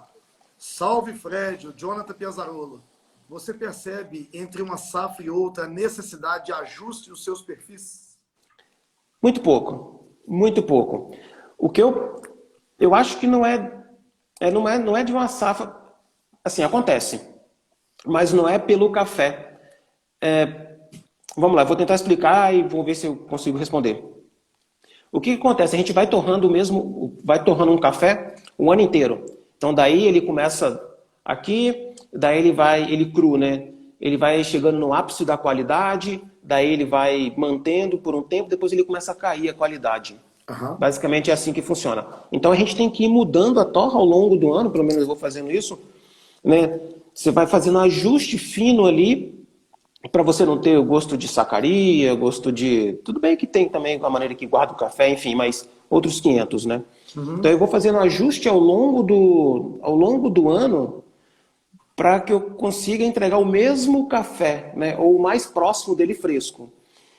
Salve, Fred, o Jonathan Piazzarolo. Você percebe entre uma safra e outra a necessidade de ajuste nos seus perfis? Muito pouco, muito pouco. O que eu acho que não é de uma safra, assim, acontece, mas não é pelo café. Vamos lá, vou tentar explicar e vou ver se eu consigo responder. O que acontece? A gente vai torrando um café o ano inteiro. Então daí ele começa aqui, daí ele cru, né? Ele vai chegando no ápice da qualidade, daí ele vai mantendo por um tempo, depois ele começa a cair a qualidade. Basicamente é assim que funciona. Então a gente tem que ir mudando a torra ao longo do ano, pelo menos eu vou fazendo isso, né? Você vai fazendo um ajuste fino ali, para você não ter o gosto de sacaria, gosto de... Tudo bem que tem também a maneira que guarda o café, enfim, mas outros 500, né? Então eu vou fazendo um ajuste ao longo do ano para que eu consiga entregar o mesmo café, né? Ou o mais próximo dele fresco.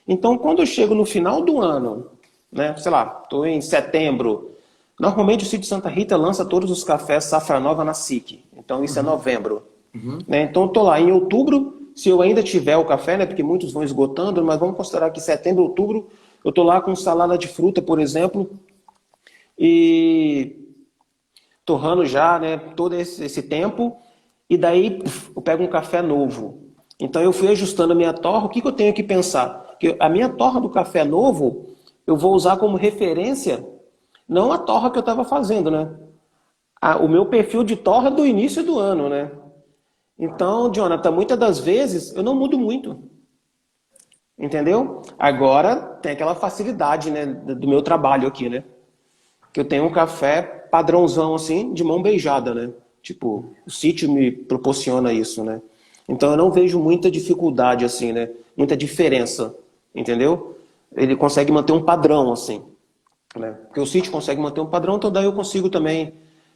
Então quando eu chego no final do ano, né? Sei lá, estou em setembro, normalmente o Sítio Santa Rita lança todos os cafés Safra Nova na SIC, então isso é novembro. Né? Então eu estou lá em outubro, se eu ainda tiver o café, né, porque muitos vão esgotando, mas vamos considerar que setembro, outubro, eu estou lá com salada de fruta, por exemplo, e torrando já, né, todo esse tempo, e daí eu pego um café novo. Então eu fui ajustando a minha torra, o que eu tenho que pensar? Que a minha torra do café novo, eu vou usar como referência, não a torra que eu estava fazendo, né? O meu perfil de torra do início do ano, né? Então, Jonathan, muitas das vezes eu não mudo muito. Entendeu? Agora tem aquela facilidade, né, do meu trabalho aqui, né? Que eu tenho um café padrãozão, assim, de mão beijada, né? Tipo, o sítio me proporciona isso, né? Então eu não vejo muita dificuldade, assim, né? Muita diferença, entendeu? Ele consegue manter um padrão, assim, né? Porque o sítio consegue manter um padrão, então daí eu consigo também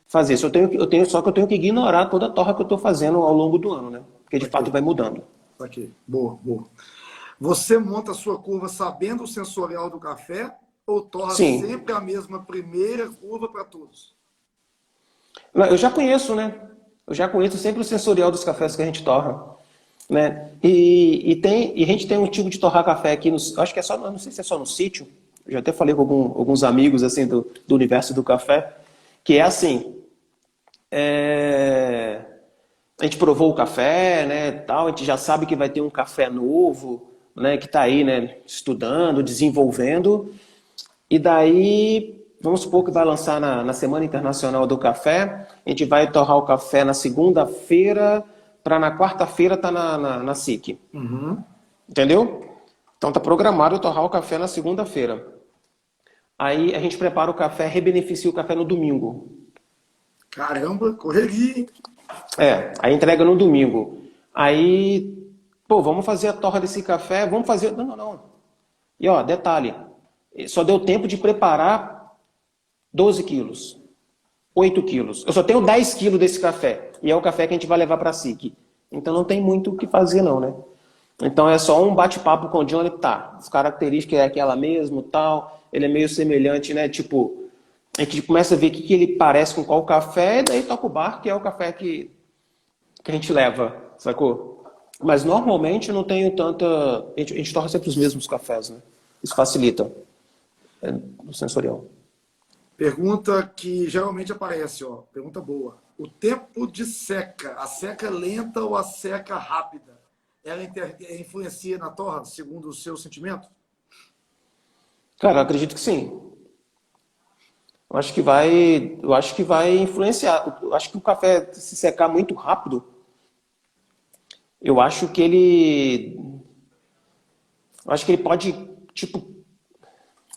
fazer. Só que eu tenho que ignorar toda a torra que eu estou fazendo ao longo do ano, né? Porque de fato Aqui, vai mudando. aqui. Boa, boa. Você monta a sua curva sabendo o sensorial do café ou torra Sim, sempre a mesma primeira curva para todos? eu já conheço, né? Eu já conheço sempre o sensorial dos cafés que a gente torra, né? E a gente tem um tipo de torrar café aqui, acho que é só, não sei se é só no sítio, eu já até falei com alguns amigos assim do universo do café, que é assim, a gente provou o café, né, tal, a gente já sabe que vai ter um café novo, né, que está aí, né, estudando, desenvolvendo, e daí, vamos supor que vai lançar na Semana Internacional do Café, a gente vai torrar o café na segunda-feira, para na quarta-feira estar na SIC. Uhum. Entendeu? Então tá programado eu torrar o café na segunda-feira. Aí a gente prepara o café, rebeneficia o café no domingo. Caramba, correria, hein? Aí entrega no domingo. Aí, pô, vamos fazer a torra desse café, vamos fazer. Não, não, não. E ó, detalhe, só deu tempo de preparar 12 quilos, 8 quilos. Eu só tenho 10 quilos desse café. E é o café que a gente vai levar para a SIC. Então não tem muito o que fazer, não, né? Então é só um bate-papo com o Johnny, tá? As características é aquela mesmo, tal. Ele é meio semelhante, né? Tipo, a gente começa a ver o que ele parece com qual café, e daí toca o bar, que é o café que a gente leva, sacou? Mas normalmente não tenho tanta. A gente torna sempre os mesmos cafés, né? Isso facilita o sensorial. Pergunta que geralmente aparece, ó. Pergunta boa. O tempo de seca, a seca lenta ou a seca rápida, ela influencia na torra, segundo o seu sentimento? Cara, eu acredito que sim. Eu acho que vai influenciar. Eu acho que o café se secar muito rápido, eu acho que ele, eu acho que ele pode, tipo,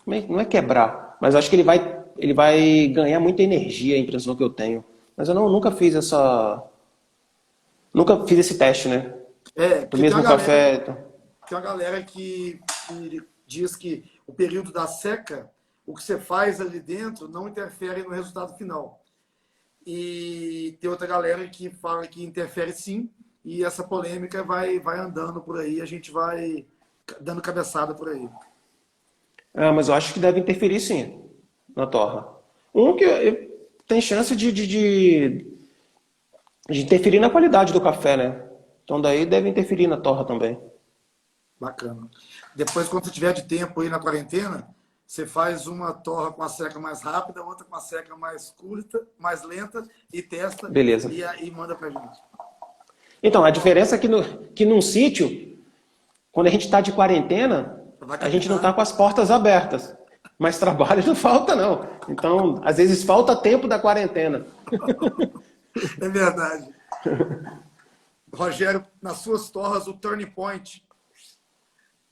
não é quebrar, mas eu acho que ele vai ganhar muita energia, a impressão que eu tenho. Mas eu nunca fiz esse teste, né? Do Porque mesmo café. tem uma galera que diz que o período da seca, o que você faz ali dentro não interfere no resultado final. E tem outra galera que fala que interfere sim, e essa polêmica vai andando por aí, a gente vai dando cabeçada por aí. Mas eu acho que deve interferir sim na torra. Um que tem chance de interferir na qualidade do café, né? Então daí deve interferir na torra também. Bacana. Depois, quando você tiver de tempo aí na quarentena, você faz uma torra com a seca mais rápida, outra com a seca mais curta, mais lenta, e testa Beleza. e manda pra gente. Então, a diferença é que num sítio, quando a gente está de quarentena, Vai a gente não capinar. está com as portas abertas. Mas trabalho não falta, não. Então, às vezes falta tempo da quarentena. É verdade. Rogério, nas suas torras, o turning point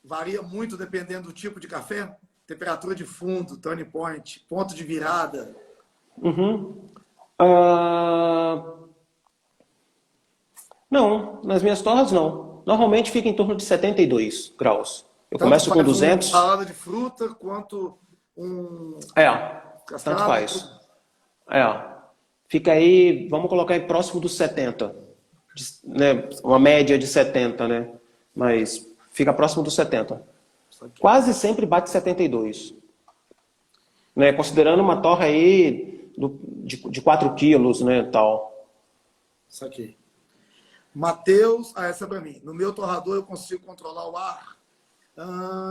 varia muito dependendo do tipo de café? Temperatura de fundo, turning point, ponto de virada. Ah, não, nas minhas torras não. Normalmente fica em torno de 72 graus. Eu Tanto começo com faz uma 200. salada de fruta quanto um É, tanto cascada, tudo. faz. É, fica aí, vamos colocar aí próximo dos 70, né? Uma média de 70, né? Mas fica próximo dos 70. Isso aqui. Quase sempre bate 72, né? Considerando uma torre aí de 4 quilos, né, tal. Isso aqui. Matheus, essa é para mim. No meu torrador eu consigo controlar o ar?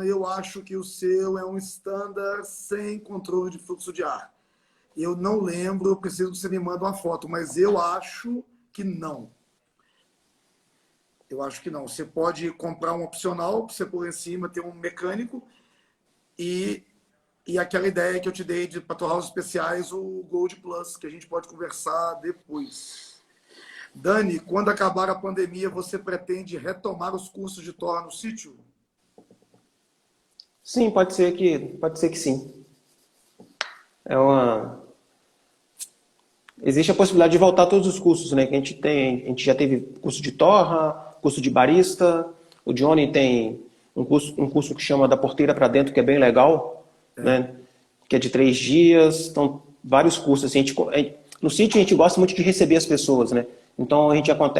Eu acho que o seu é um standard sem controle de fluxo de ar. Eu não lembro, eu preciso que você me mande uma foto, mas eu acho que não. Eu acho que não. Você pode comprar um opcional, você pôr em cima, ter um mecânico e, e aquela ideia que eu te dei para torrar os especiais, o Gold Plus, que a gente pode conversar depois. Dani, quando acabar a pandemia, você pretende retomar os cursos de torra no sítio? Sim, pode ser que sim. É uma existe a possibilidade de voltar a todos os cursos, né? Que a gente já teve curso de torra, curso de barista, o Johnny tem um curso que chama Da Porteira para Dentro, que é bem legal, né? Que é de 3 dias, então vários cursos. Assim, no sítio a gente gosta muito de receber as pessoas, né? Então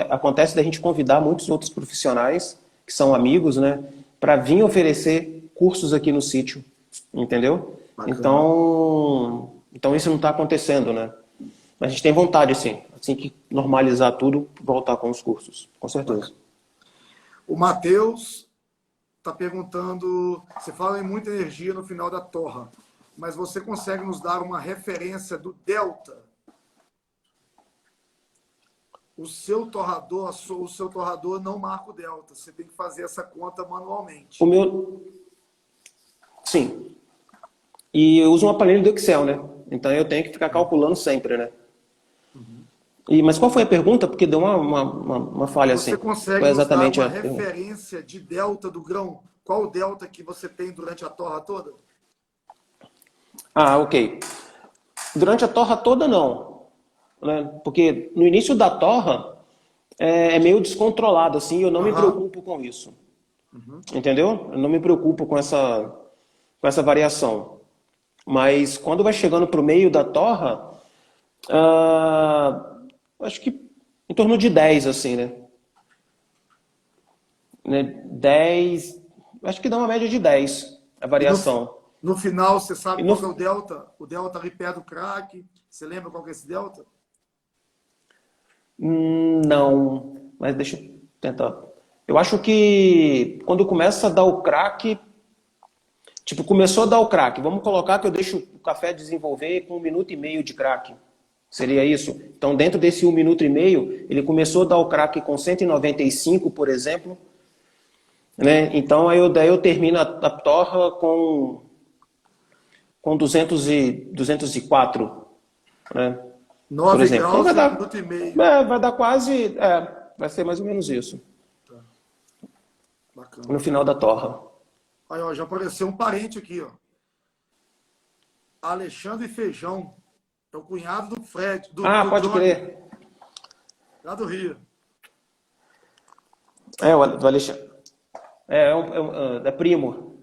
acontece da gente convidar muitos outros profissionais que são amigos, né? Para vir oferecer cursos aqui no sítio, entendeu? Bacana. Então isso não está acontecendo, né? Mas a gente tem vontade, assim que normalizar tudo, voltar com os cursos, com certeza. O Matheus está perguntando, você fala em muita energia no final da torra, mas você consegue nos dar uma referência do delta? O seu torrador não marca o delta, você tem que fazer essa conta manualmente. O meu... Sim. E eu uso um aparelho do Excel, né? Então eu tenho que ficar calculando sempre, né? Mas qual foi a pergunta? Porque deu uma falha assim. Você consegue nos dar uma referência de delta do grão? Qual o delta que você tem durante a torra toda? Ah, ok. Durante a torra toda, não. Né? Porque no início da torra é meio descontrolado, assim, eu não me preocupo com isso. Entendeu? Eu não me preocupo com essa variação. Mas quando vai chegando para o meio da torra, acho que em torno de 10, assim, né? 10, acho que dá uma média de 10 a variação. No final, você sabe qual é o delta? O delta ali perto do crack. Você lembra qual que é esse delta? Não, mas deixa eu tentar. Eu acho que quando começa a dar o crack, tipo, começou a dar o crack, vamos colocar que eu deixo o café desenvolver com 1 minuto e meio de crack. Seria isso? Então, dentro desse 1 minuto e meio, ele começou a dar o crack com 195, por exemplo. Né? Então, daí eu termino a torra com 204. Né? 9 por exemplo. graus, então, vai dar, 1 minuto e meio. vai dar quase... vai ser mais ou menos isso. Tá. Bacana. No final da torra. Aí, ó, já apareceu um parente aqui, ó. Alexandre Feijão. É o cunhado do Fred. Do pode Johnny, crer. lá do Rio. Do Alexandre. É primo.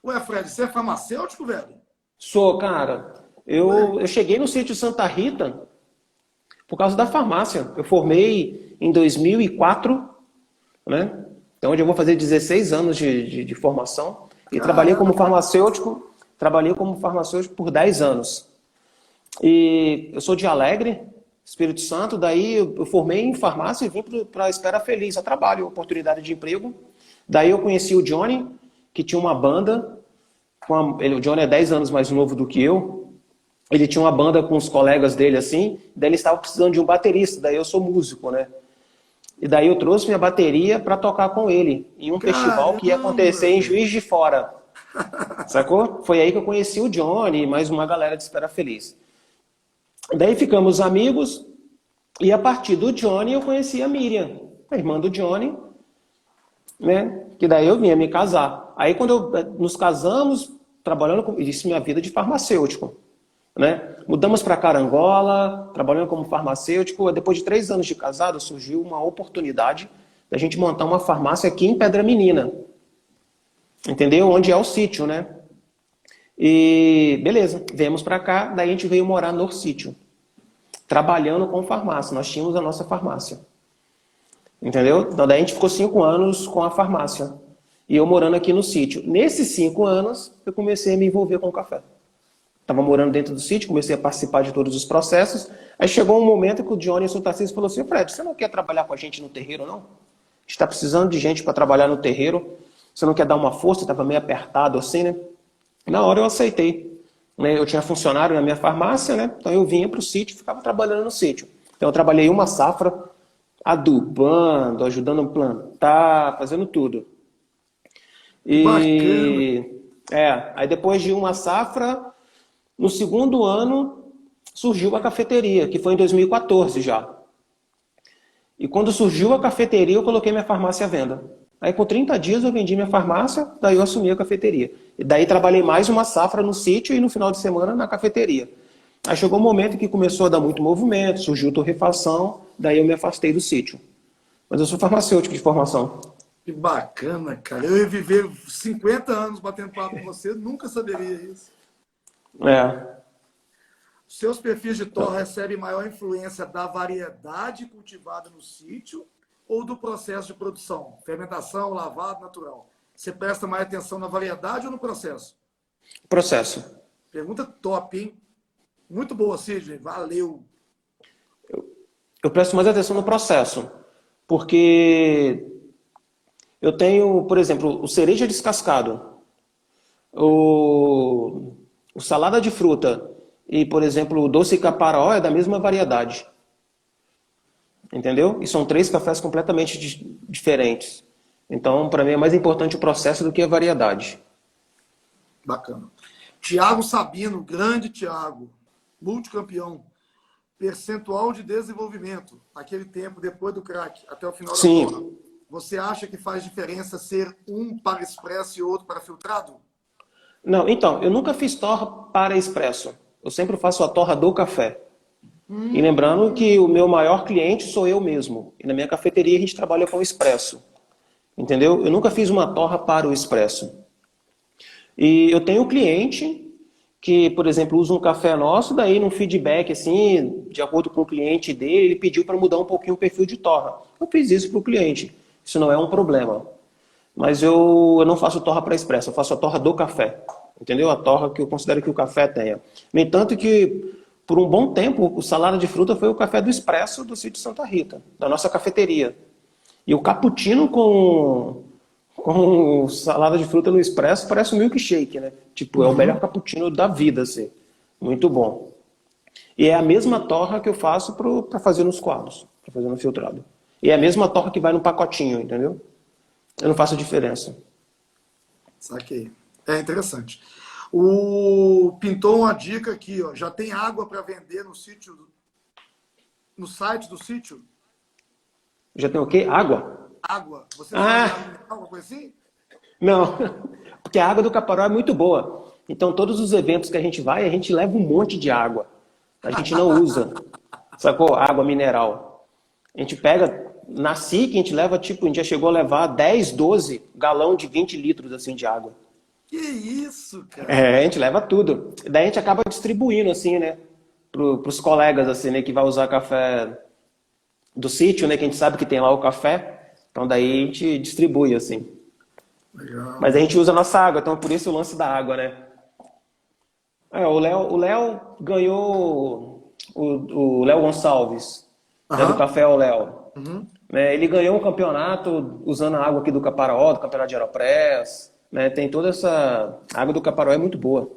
Ué, Fred, você é farmacêutico, velho? Sou, cara. Eu cheguei no sítio Santa Rita por causa da farmácia. Eu formei em 2004, né? Então, onde eu vou fazer 16 anos de formação. E trabalhei como farmacêutico por 10 anos. E eu sou de Alegre, Espírito Santo, daí eu formei em farmácia e vim para a Espera Feliz, a trabalho, oportunidade de emprego. Daí eu conheci o Johnny, que tinha uma banda, o Johnny é 10 anos mais novo do que eu, ele tinha uma banda com os colegas dele assim, daí ele estava precisando de um baterista, daí eu sou músico, né? E daí eu trouxe minha bateria para tocar com ele, em um festival que ia acontecer em Juiz de Fora. Sacou? Foi aí que eu conheci o Johnny e mais uma galera de Espera Feliz. Daí ficamos amigos, e a partir do Johnny eu conheci a Miriam, a irmã do Johnny, né? Que daí eu vinha me casar. Aí quando nos casamos, trabalhando com isso, minha vida de farmacêutico, né? Mudamos para Carangola, trabalhando como farmacêutico. Depois de 3 anos de casado, surgiu uma oportunidade da gente montar uma farmácia aqui em Pedra Menina, entendeu? Onde é o sítio, né? E beleza, viemos para cá, daí a gente veio morar no sítio, trabalhando com farmácia. Nós tínhamos a nossa farmácia. Entendeu? Então daí a gente ficou 5 anos com a farmácia. E eu morando aqui no sítio. Nesses 5 anos, eu comecei a me envolver com o café. Estava morando dentro do sítio, comecei a participar de todos os processos. Aí chegou um momento que o Johnny Tarcísio falou assim: Fred, você não quer trabalhar com a gente no terreiro, não? A gente está precisando de gente para trabalhar no terreiro. Você não quer dar uma força? Estava meio apertado assim, né? Na hora eu aceitei. Eu tinha funcionário na minha farmácia, né? Então eu vinha para o sítio e ficava trabalhando no sítio. Então eu trabalhei uma safra, adubando, ajudando a plantar, fazendo tudo. E aí depois de uma safra, no segundo ano, surgiu a cafeteria, que foi em 2014 já. E quando surgiu a cafeteria, eu coloquei minha farmácia à venda. Aí com 30 dias eu vendi minha farmácia, daí eu assumi a cafeteria. E daí trabalhei mais uma safra no sítio e no final de semana na cafeteria. Aí chegou um momento que começou a dar muito movimento, surgiu torrefação, daí eu me afastei do sítio. Mas eu sou farmacêutico de formação. Que bacana, cara. Eu ia viver 50 anos batendo papo com você, nunca saberia isso. É. Seus perfis de torra recebem maior influência da variedade cultivada no sítio ou do processo de produção? Fermentação, lavado, natural. Você presta mais atenção na variedade ou no processo? Processo. Pergunta top, hein? Muito boa, Sidney. Valeu. Eu presto mais atenção no processo, porque eu tenho, por exemplo, o cereja descascado, o salada de fruta e, por exemplo, o doce caparaó é da mesma variedade. Entendeu? E são três cafés completamente diferentes. Então, para mim, é mais importante o processo do que a variedade. Bacana. Tiago Sabino, grande Tiago, multicampeão. Percentual de desenvolvimento, aquele tempo depois do crack, até o final da Sim. torra. Você acha que faz diferença ser um para expresso e outro para filtrado? Não, então, eu nunca fiz torra para expresso. Eu sempre faço a torra do café. E lembrando que o meu maior cliente sou eu mesmo. E na minha cafeteria a gente trabalha com expresso. Entendeu? Eu nunca fiz uma torra para o expresso. E eu tenho um cliente que, por exemplo, usa um café nosso, daí num feedback, assim, de acordo com o cliente dele, ele pediu para mudar um pouquinho o perfil de torra. Eu fiz isso para o cliente. Isso não é um problema. Mas eu não faço torra para expresso, eu faço a torra do café. Entendeu? A torra que eu considero que o café tenha. No entanto que, por um bom tempo, o salada de fruta foi o café do expresso do sítio Santa Rita, da nossa cafeteria. E o cappuccino com salada de fruta no expresso parece um milkshake, né? Tipo, é o melhor cappuccino da vida, assim. Muito bom. E é a mesma torra que eu faço para fazer nos coados, para fazer no filtrado. E é a mesma torra que vai no pacotinho, entendeu? Eu não faço diferença. Saquei. É interessante. O pintou uma dica aqui, ó. Já tem água para vender no sítio, no site do sítio? Já tem o quê? Água? Água. Você sabe Ah, água mineral, alguma coisa assim? não. Porque a água do Caparó é muito boa. Então, todos os eventos que a gente vai, a gente leva um monte de água. A gente não usa, sacou? Água mineral. A gente pega, na SIC, a gente leva, tipo, a gente já chegou a levar 10, 12 galão de 20 litros, assim, de água. Que isso, cara? É, a gente leva tudo. Daí a gente acaba distribuindo, assim, né? Pros colegas, assim, né? Que vai usar café do sítio, né? Que a gente sabe que tem lá o café. Então, daí a gente distribui, assim. Legal. Mas a gente usa a nossa água, então por isso o lance da água, né? É, o Léo ganhou, o Léo Gonçalves, né, do Aham. Café ao Léo. Uhum. Né, ele ganhou um campeonato usando a água aqui do Caparaó, do Campeonato de Aeropress. Né, tem toda essa... A água do Caparaó é muito boa.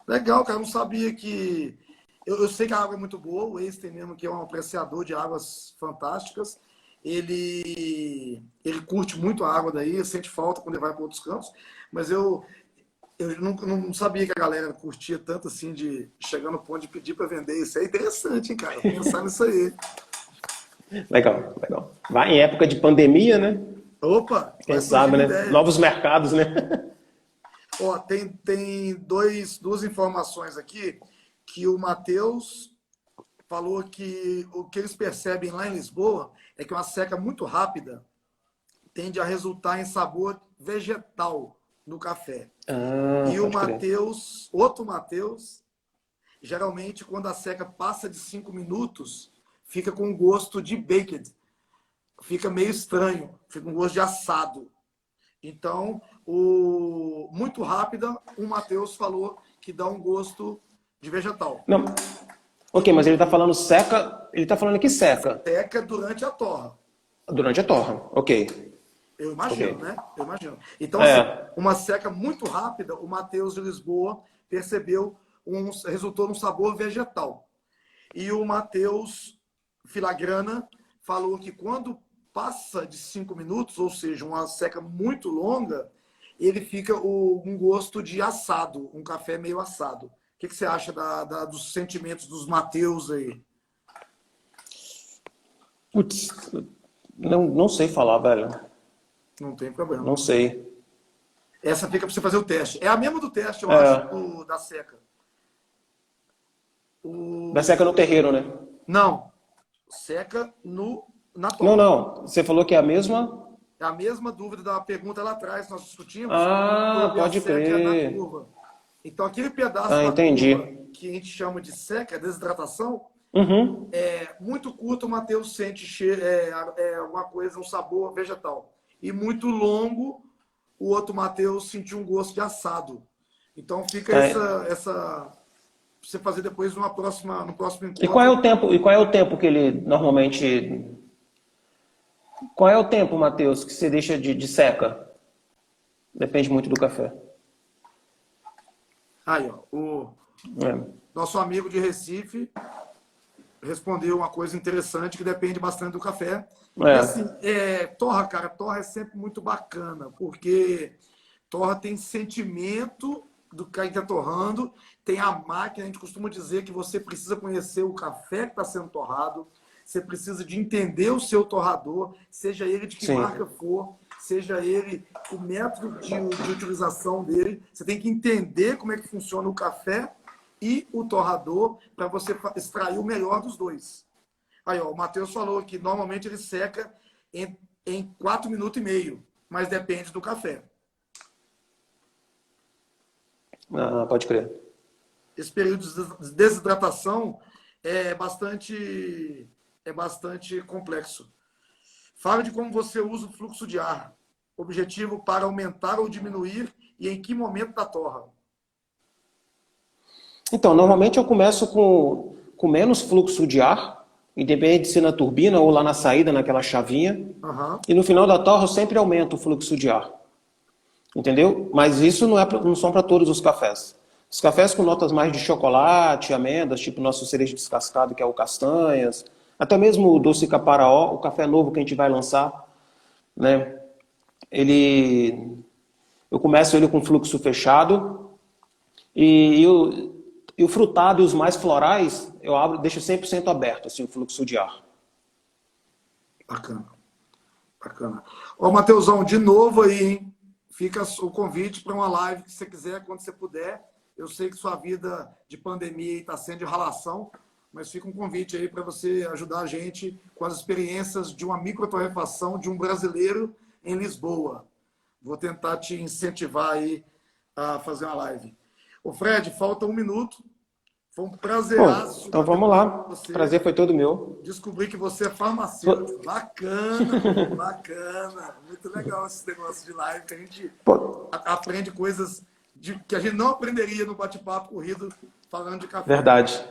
Legal, cara. Eu não sabia que. Eu sei que a água é muito boa. O Einstein mesmo, que é um apreciador de águas fantásticas, ele curte muito a água daí, sente falta quando ele vai para outros campos. Mas eu não sabia que a galera curtia tanto assim, de chegar no ponto de pedir para vender. Isso é interessante, hein, cara? Pensar nisso aí. Legal, legal. Vai em época de pandemia, né? Opa, Quem vai sabe, surgindo né? ideia. Novos mercados, né? Ó, tem duas informações aqui que o Matheus falou que o que eles percebem lá em Lisboa é que uma seca muito rápida tende a resultar em sabor vegetal no café. Ah, E o pode crer. Matheus, outro Matheus, geralmente quando a seca passa de 5 minutos, fica com gosto de baked. Fica meio estranho, fica com gosto de assado. Então, muito rápida, o Matheus falou que dá um gosto de vegetal. Não. Ok, mas ele tá falando seca, ele tá falando que seca Seca durante a torra. durante a torra. Ok, Eu imagino, ok. né? Eu imagino. Então, assim, É, uma seca muito rápida, o Matheus de Lisboa percebeu, resultou num sabor vegetal. E o Matheus Filagrana falou que quando passa de 5 minutos, ou seja, uma seca muito longa, ele fica um gosto de assado, um café meio assado. O que você acha dos sentimentos dos Mateus aí? putz, não sei falar, velho. Não tem problema. Não sei. Essa fica para você fazer o teste. É a mesma do teste, eu acho, É, da seca. Da seca no terreiro, né? Não, seca na Não, torra. não. Você falou que é a mesma? É a mesma dúvida da pergunta lá atrás, nós discutimos Ah, sobre a pode seca na crer. turva. Então, aquele pedaço Ah, da turva entendi. que a gente chama de seca, desidratação, Uhum. muito curto, o Matheus sente alguma coisa, um sabor vegetal. E muito longo, o outro Matheus sentiu um gosto de assado. Então fica É. essa você fazer depois no próximo E qual é encontro. o tempo? E qual é o tempo que ele normalmente? Qual é o tempo, Matheus, que você deixa de seca? Depende muito do café. Aí, ó, o É. nosso amigo de Recife respondeu uma coisa interessante que depende bastante do café. E assim, É. torra, cara, torra é sempre muito bacana, porque torra tem sentimento do que está torrando, tem a máquina, a gente costuma dizer que você precisa conhecer o café que está sendo torrado, você precisa de entender o seu torrador, seja ele de que Sim. marca for, seja ele o método de utilização dele, você tem que entender como é que funciona o café e o torrador para você extrair o melhor dos dois. Aí, ó, o Matheus falou que normalmente ele seca em 4 minutos e meio, mas depende do café. Ah, pode crer. Esse período de desidratação é bastante complexo. Fala de como você usa o fluxo de ar. Objetivo para aumentar ou diminuir e em que momento da torra? Então, normalmente eu começo com menos fluxo de ar, independente de ser na turbina ou lá na saída, naquela chavinha. Uhum. E no final da torra eu sempre aumento o fluxo de ar. Entendeu? Mas isso não são para todos os cafés. Os cafés com notas mais de chocolate, amêndoas, tipo nosso cereja descascado, que é o castanhas, até mesmo o doce caparaó, o café novo que a gente vai lançar, né? Eu começo ele com fluxo fechado e o frutado e os mais florais eu deixo 100% aberto, assim, o fluxo de ar. Bacana. Bacana. Ó, Matheusão, de novo aí, hein? Fica o convite para uma live que você quiser, quando você puder. Eu sei que sua vida de pandemia está sendo de ralação, mas fica um convite aí para você ajudar a gente com as experiências de uma microtorrefação de um brasileiro em Lisboa. Vou tentar te incentivar aí a fazer uma live. Ô Fred, falta 1 minuto. Foi um prazeraço. Então vamos lá. Você. Prazer foi todo meu. Descobri que você é farmacêutico. Bacana, bacana. Muito legal esse negócio de live, que a gente aprende coisas que a gente não aprenderia no bate-papo corrido falando de café. Verdade.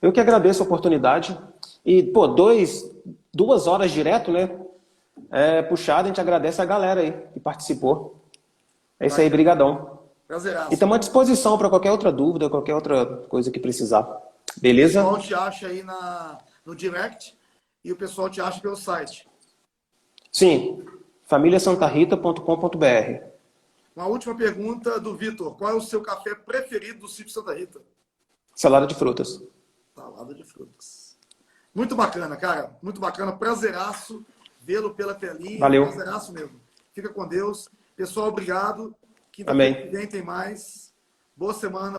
Eu que agradeço a oportunidade. E, 2 horas direto, né? Puxado, a gente agradece a galera aí que participou. É isso aí, brigadão. Prazeraço. E estamos à disposição para qualquer outra dúvida, qualquer outra coisa que precisar. Beleza? O pessoal te acha aí no direct e o pessoal te acha pelo site. Sim, familiasantarita.com.br. Uma última pergunta do Vitor. Qual é o seu café preferido do sítio Santa Rita? Salada de frutas. Salada de frutas. Muito bacana, cara. Muito bacana. Prazeraço vê-lo pela telinha. Valeu. Prazeraço mesmo. Fica com Deus. Pessoal, obrigado. Amém. Quinta-feira que vem tem mais. Boa semana.